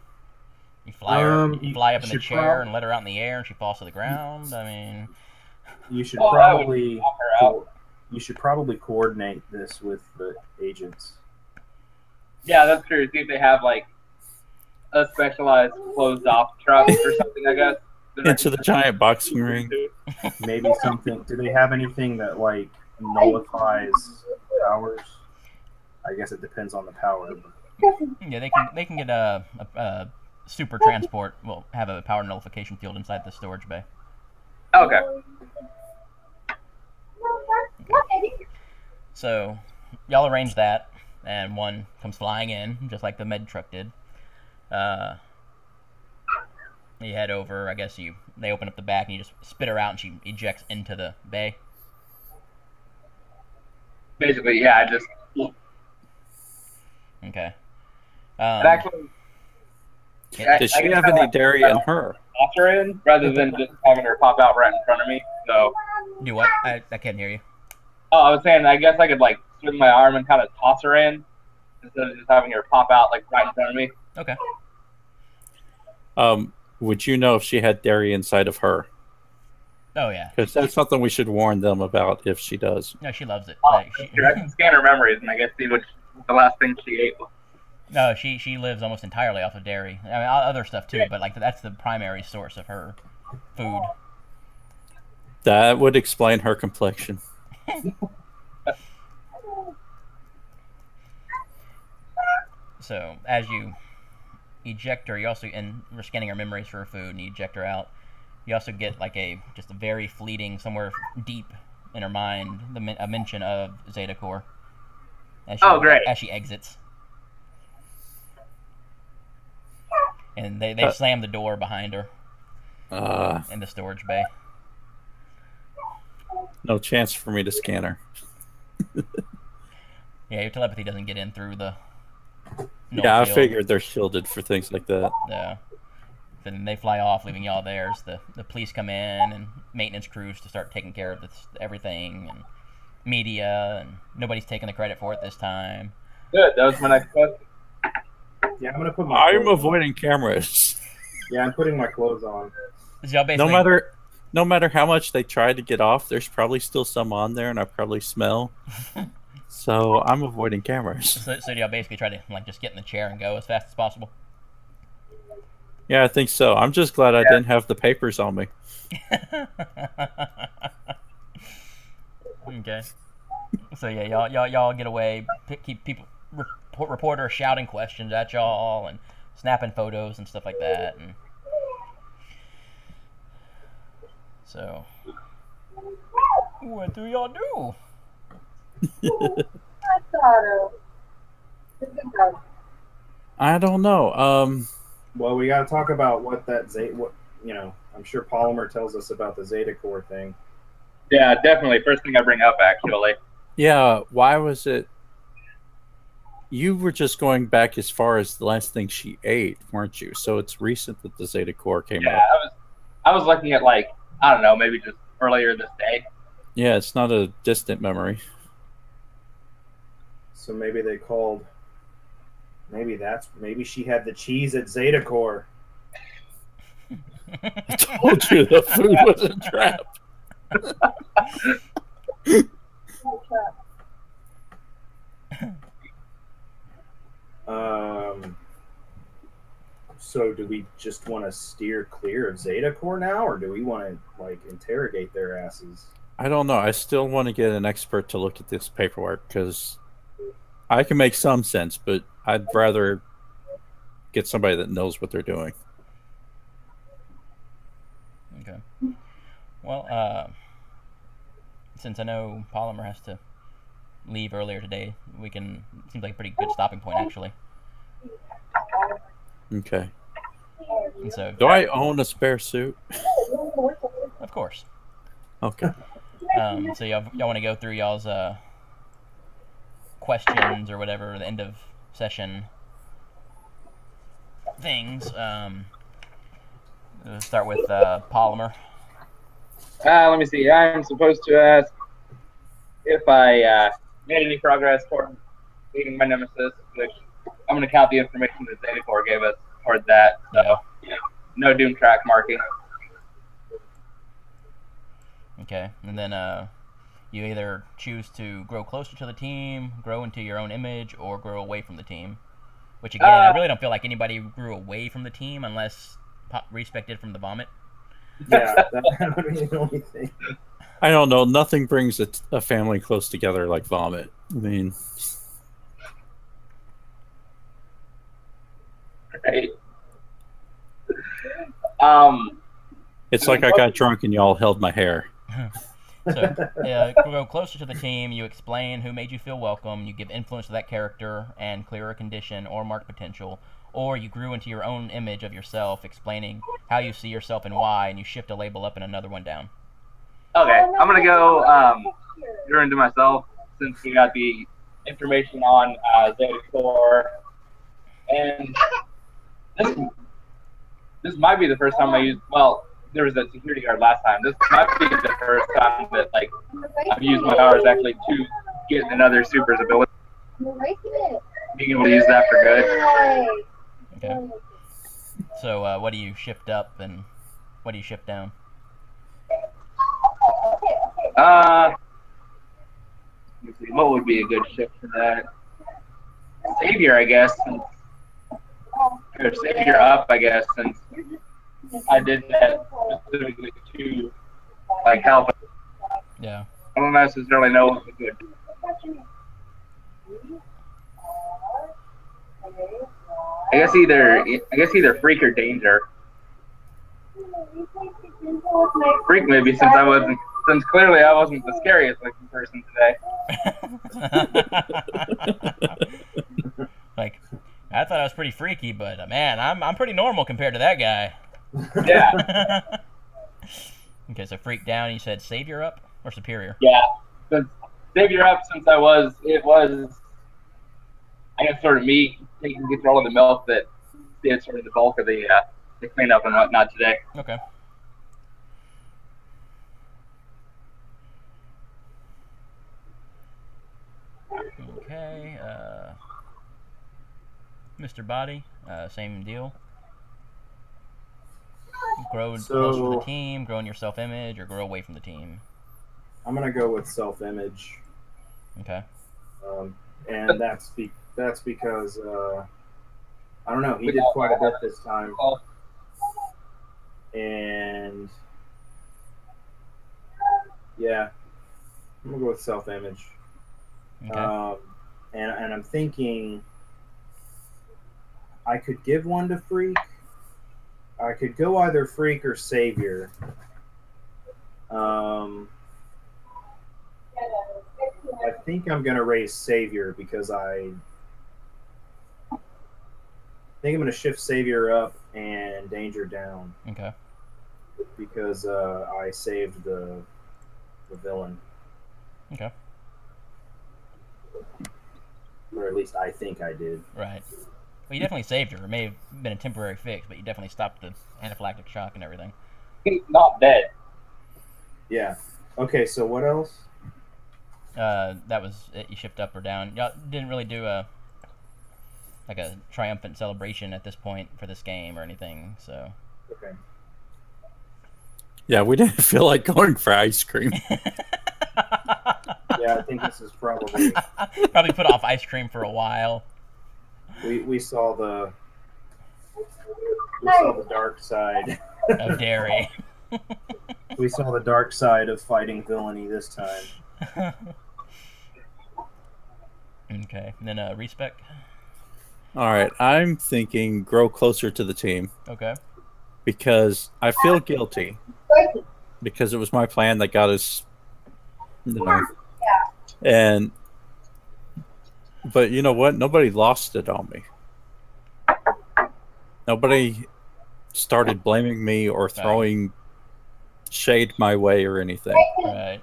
You fly her, you fly up in the chair and let her out in the air, and she falls to the ground. I mean, you should probably coordinate this with the agents. Yeah, that's true. See if they have like a specialized closed-off truck or something. I guess into the giant boxing ring. Maybe something. Do they have anything that like nullifies powers? I guess it depends on the power. But... yeah, they can get a super transport. Will have a power nullification field inside the storage bay. Okay. So y'all arrange that, and one comes flying in, just like the med truck did. You head over. I guess they open up the back, and you just spit her out, and she ejects into the bay. Basically, yeah. I just. Okay. Actually, does she have any dairy in her? Toss her in rather than just having her pop out right in front of me. So. Do what? I can't hear you. Oh, I was saying, I guess I could like swing my arm and kind of toss her in instead of just having her pop out like right in front of me. Okay. Would you know if she had dairy inside of her? Oh yeah. Because that's something we should warn them about if she does. No, she loves it. Oh, Like, I can scan her memories and I guess see which the last thing she ate was. No, she lives almost entirely off of dairy. I mean, other stuff too, but like that's the primary source of her food. That would explain her complexion. So as you eject her, you also, and we're scanning her memories for her food, and you eject her out. You also get like just a very fleeting, somewhere deep in her mind, a mention of Zeta Core. Great! As she exits, and they slam the door behind her in the storage bay. No chance for me to scan her. Yeah, your telepathy doesn't get in through the. Yeah, I figured they're shielded for things like that. Yeah. Then they fly off, leaving y'all there. So the police come in and maintenance crews to start taking care of everything, and media, and nobody's taking the credit for it this time. Good. That was my next question. Yeah, I'm gonna put my. I'm avoiding cameras. Yeah, I'm putting my clothes on. So No matter how much they try to get off, there's probably still some on there, and I probably smell. So I'm avoiding cameras. So do y'all basically try to like just get in the chair and go as fast as possible? Yeah, I think so. I'm just glad I didn't have the papers on me. Okay. So yeah, y'all get away. Keep people reporter shouting questions at y'all and snapping photos and stuff like that. And so, what do y'all do? I don't know. Well, we got to talk about what that I'm sure Polymer tells us about the Zeta Core thing. Yeah, definitely. First thing I bring up, actually. Yeah, why was it? You were just going back as far as the last thing she ate, weren't you? So it's recent that the Zeta Core came Yeah, up. I was looking at, like, I don't know, maybe just earlier this day. Yeah, it's not a distant memory. So maybe they called. Maybe she had the cheese at Zeta Core. I told you the food was a trap. So do we just want to steer clear of Zeta Core now, or do we want to like interrogate their asses? I don't know. I still want to get an expert to look at this paperwork because I can make some sense, but I'd rather get somebody that knows what they're doing. Okay. Well, since I know Polymer has to leave earlier today, we can. Seems like a pretty good stopping point, actually. Okay. And so, Do I own a spare suit? of course. Okay. So y'all want to go through y'all's questions or whatever, the end of session things. Let's start with Polymer. Let me see. I'm supposed to ask if I made any progress toward beating my nemesis, which I'm going to count the information that Zeta Core gave us toward that. So, no doom track marking. Okay, and then you either choose to grow closer to the team, grow into your own image, or grow away from the team. Which, again, I really don't feel like anybody grew away from the team unless Respec did from the vomit. Yeah, that would be the only thing. I don't know. Nothing brings a family close together like vomit. I mean, Right. it's like I got drunk and y'all held my hair. So, grow closer to the team, you explain who made you feel welcome, you give influence to that character and clear a condition or mark potential, or you grew into your own image of yourself, explaining how you see yourself and why, and you shift a label up and another one down. Okay, I'm going to go grew into myself since we got the information on Zeta Core. And this might be the first time I used, well, there was a security guard last time. This might be the first time that like I've used my powers actually to get another super's ability. Being able to use that for good. Okay. So what do you shift up and what do you shift down? Let's see, what would be a good shift for that? Savior, I guess. Or Savior up, I guess, since I did that specifically to like help. Yeah. I don't necessarily know what would good. I guess either freak or danger. Freak maybe since clearly I wasn't the scariest looking person today. Like, I thought I was pretty freaky, but man, I'm pretty normal compared to that guy. Yeah. Okay, so freak down. You said savior up or superior? Yeah. Since Savior up, since it was, I guess, sort of me taking control of the milk that did sort of the bulk of the cleanup and whatnot today. Okay. Okay. Mr. Body, same deal. Grow closer to the team, grow in your self-image, or grow away from the team. I'm gonna go with self-image. Okay. And that's because I don't know. He did quite a bit this time, and yeah, I'm gonna go with self-image. Okay. And I'm thinking I could give one to Freak. I could go either Freak or Savior. I think I'm gonna raise Savior because I think I'm gonna shift Savior up and Danger down Okay. because I saved the villain, Okay. or at least I think I did. Right. Well, you definitely saved her. It may have been a temporary fix, but you definitely stopped the anaphylactic shock and everything. He's not dead. Yeah. Okay. So what else? That was it. You shift up or down. Y'all didn't really do a triumphant celebration at this point for this game or anything. So. Okay. Yeah, we didn't feel like going for ice cream. Yeah, I think this is probably put off ice cream for a while. we saw the dark side Of dairy. We saw the dark side of fighting villainy this time. Okay, and then Respec. All right, I'm thinking grow closer to the team Okay. because I feel guilty because it was my plan that got us, but you know what? Nobody lost it on me. Nobody started blaming me or throwing shade my way or anything. Right.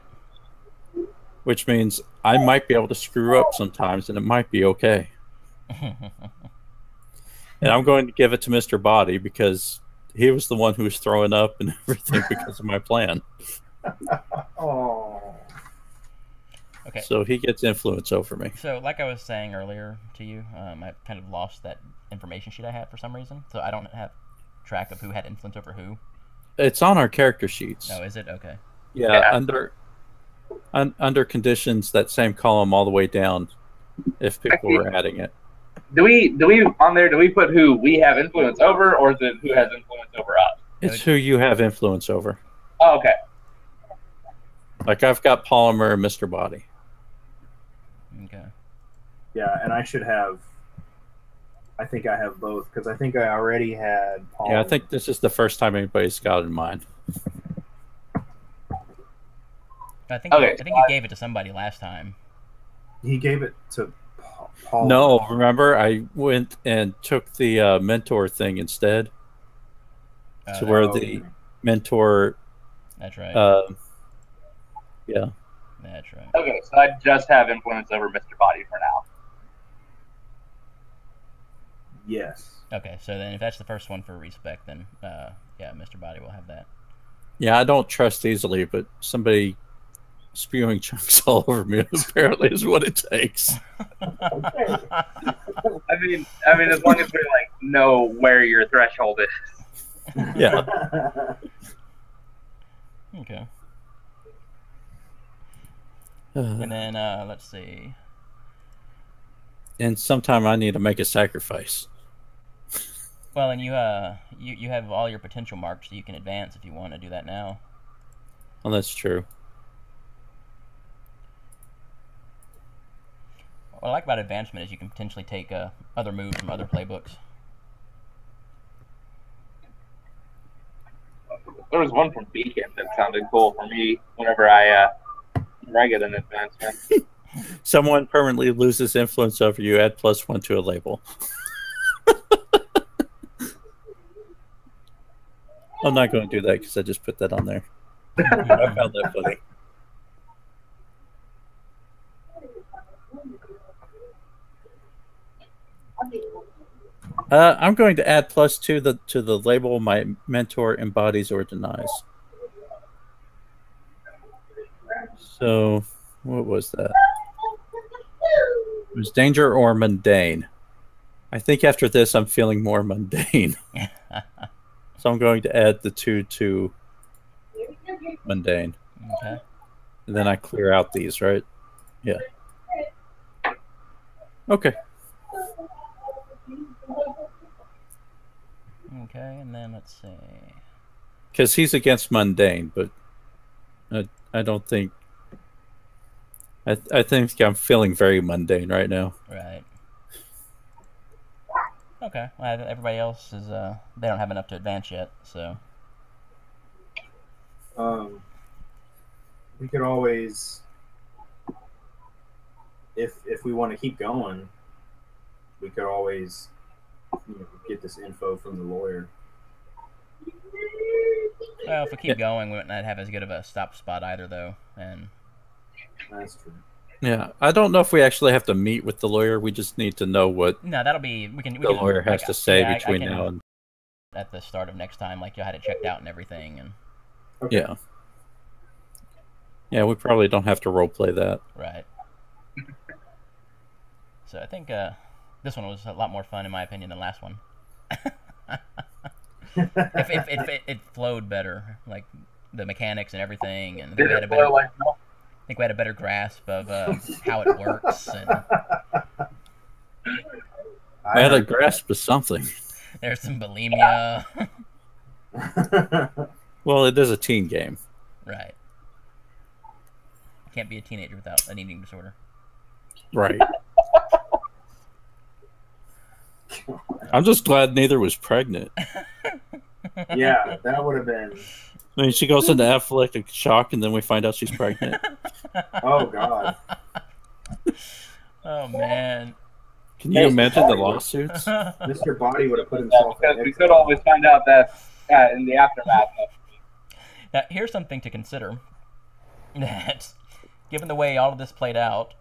Which means I might be able to screw up sometimes, and it might be okay. And I'm going to give it to Mr. Body because he was the one who was throwing up and everything because of my plan. Oh. Okay. So he gets influence over me. So, like I was saying earlier to you, I kind of lost that information sheet I had for some reason, so I don't have track of who had influence over who. It's on our character sheets. Oh, is it? Okay. Yeah. Under conditions, that same column all the way down, if people were adding it. Do we on there? Do we put who we have influence over, or is it who has influence over us? It's who you have influence over. Oh, okay. Like I've got Polymer and Mr. Body. Okay. Yeah, and I should have. I think I have both because I think I already had Polymer. Yeah, I think this is the first time anybody's got it in mind. I think you gave it to somebody last time. He gave it to Paul. No, remember I went and took the mentor thing instead. To where the mentor. That's right. Yeah. That's right. Okay, so I just have influence over Mr. Body for now. Yes. Okay, so then if that's the first one for Respec, then yeah, Mr. Body will have that. Yeah, I don't trust easily, but somebody spewing chunks all over me apparently is what it takes. I mean, as long as we like know where your threshold is. Yeah. Okay. And then let's see. And sometime I need to make a sacrifice. Well, and you have all your potential marks that you can advance if you want to do that now. Well, that's true. What I like about advancement is you can potentially take other moves from other playbooks. There was one from Beacon that sounded cool for me whenever I get an advancement. Someone permanently loses influence over you, add +1 to a label. I'm not going to do that because I just put that on there. I found that funny. I'm going to add +2 to the label my mentor embodies or denies. So, what was that? It was danger or mundane. I think after this, I'm feeling more mundane. So I'm going to add the 2 to mundane. Okay. And then I clear out these, right? Yeah. Okay. Okay, and then let's see. Because he's against mundane, but I don't think I think I'm feeling very mundane right now. Right. Okay. Well, everybody else is they don't have enough to advance yet, so. We could always, if we want to keep going, we could always get this info from the lawyer. Well, if we keep going, we might not have as good of a stop spot either, though. And that's true. Yeah, I don't know if we actually have to meet with the lawyer. We just need to know what no, that'll be the lawyer has to say between now and at the start of next time, like you'll have it checked out and everything, and okay. Yeah, we probably don't have to role play that. Right. So I think this one was a lot more fun, in my opinion, than the last one. if it flowed better, like the mechanics and everything, and we had a better. I think we had a better grasp of how it works. And I had a grasp of something. There's some bulimia. Well, it is a teen game. Right. You can't be a teenager without an eating disorder. Right. I'm just glad neither was pregnant. Yeah, that would have been. I mean, she goes into anaphylactic shock, and then we find out she's pregnant. Oh, God. Oh, man. Can you imagine the lawsuits? Mr. Body would have put himself because we could always find out that in the aftermath. Now, here's something to consider. That, given the way all of this played out,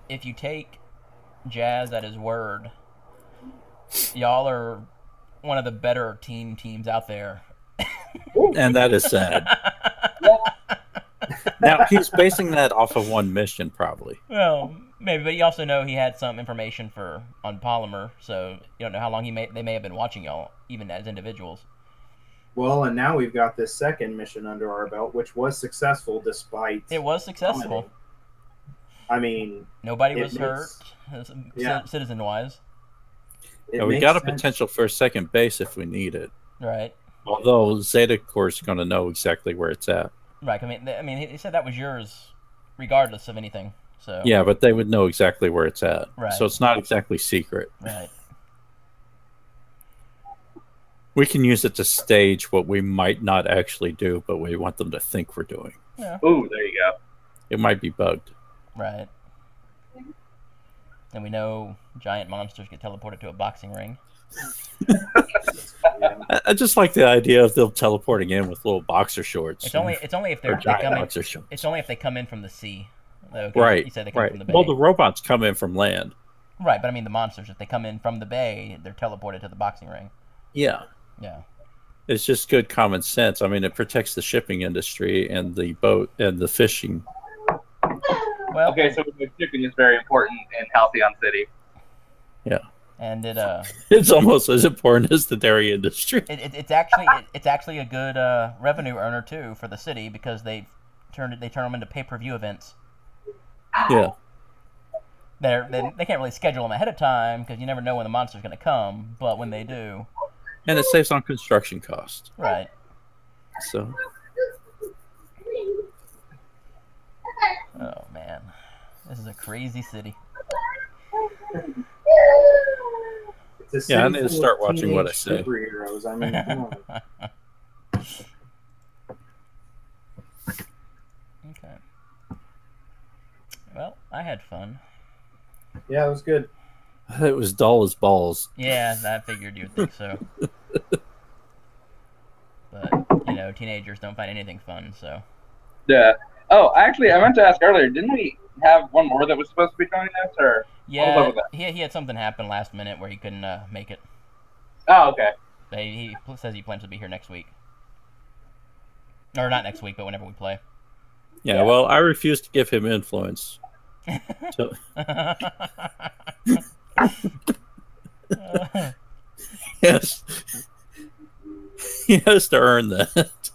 if you take Jazz at his word, y'all are one of the better teen teams out there. And that is sad. Now, he's basing that off of one mission, probably. Well, maybe, but you also know he had some information on Polymer, so you don't know how long they may have been watching y'all, even as individuals. Well, and now we've got this second mission under our belt, which was successful despite... It was successful. I mean... Nobody was hurt, citizen-wise. We got a potential for a second base if we need it. Right. Although Zeta Corps is going to know exactly where it's at. Right. I mean, he said that was yours, regardless of anything. So. Yeah, but they would know exactly where it's at. Right. So it's not exactly secret. Right. We can use it to stage what we might not actually do, but we want them to think we're doing. Yeah. Ooh, there you go. It might be bugged. Right. And we know giant monsters get teleported to a boxing ring. I just like the idea of them teleporting in with little boxer shorts. It's only if they come in. It's only if they come in from the sea. Okay, right. You said they come from the bay. Well, the robots come in from land. Right, but I mean the monsters. If they come in from the bay, they're teleported to the boxing ring. Yeah. Yeah. It's just good common sense. I mean, it protects the shipping industry and the boat and the fishing. Well, okay, so shipping is very important in Halcyon City. Yeah. And it's almost as important as the dairy industry. It's actually a good revenue earner too for the city because they turn them into pay-per-view events. Yeah. They can't really schedule them ahead of time because you never know when the monster's going to come, but when they do. And it saves on construction costs. Right. So. Oh man, this is a crazy city. Yeah, I need to start watching what I say. Superheroes. I mean, come on. Okay. Well, I had fun. Yeah, it was good. It was dull as balls. Yeah, I figured you would think so. But, teenagers don't find anything fun, so. Yeah. Oh, actually, I meant to ask earlier, didn't we have one more that was supposed to be joining us? Or yeah, he had something happen last minute where he couldn't make it. Oh, okay. But he says he plans to be here next week. Or not next week, but whenever we play. Yeah, well, I refuse to give him influence. So... Yes. He has to earn that.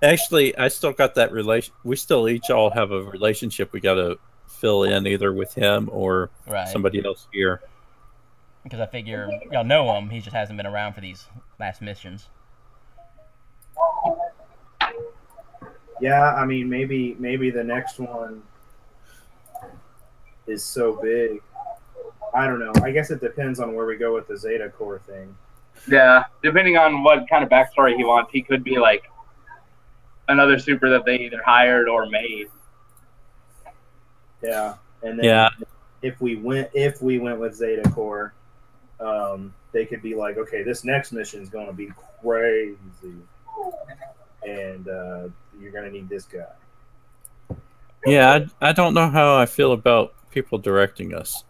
Actually, I still got that relation. We still each all have a relationship we got to fill in either with him or somebody else here. Because I figure y'all know him. He just hasn't been around for these last missions. Yeah, I mean, maybe the next one is so big. I don't know. I guess it depends on where we go with the Zeta Core thing. Yeah, depending on what kind of backstory he wants, he could be like another super that they either hired or made. Yeah, and then Yeah. if we went with Zeta Core, they could be like, okay, this next mission is going to be crazy, and you're going to need this guy. Yeah, I don't know how I feel about people directing us.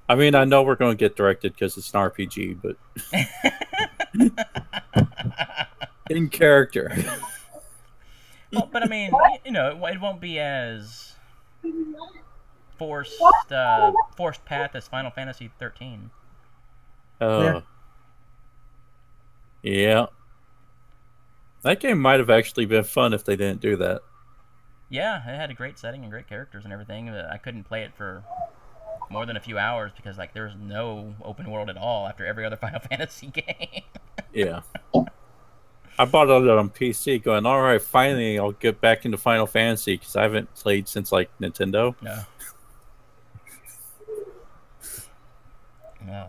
I mean, I know we're going to get directed because it's an RPG, but in character. Well, but I mean, you know, it won't be as forced path as Final Fantasy 13. Yeah. Yeah. That game might have actually been fun if they didn't do that. Yeah, it had a great setting and great characters and everything. But I couldn't play it for more than a few hours because like there's no open world at all after every other Final Fantasy game. Yeah. I bought it on PC going, all right, finally I'll get back into Final Fantasy because I haven't played since like Nintendo. No. Oh,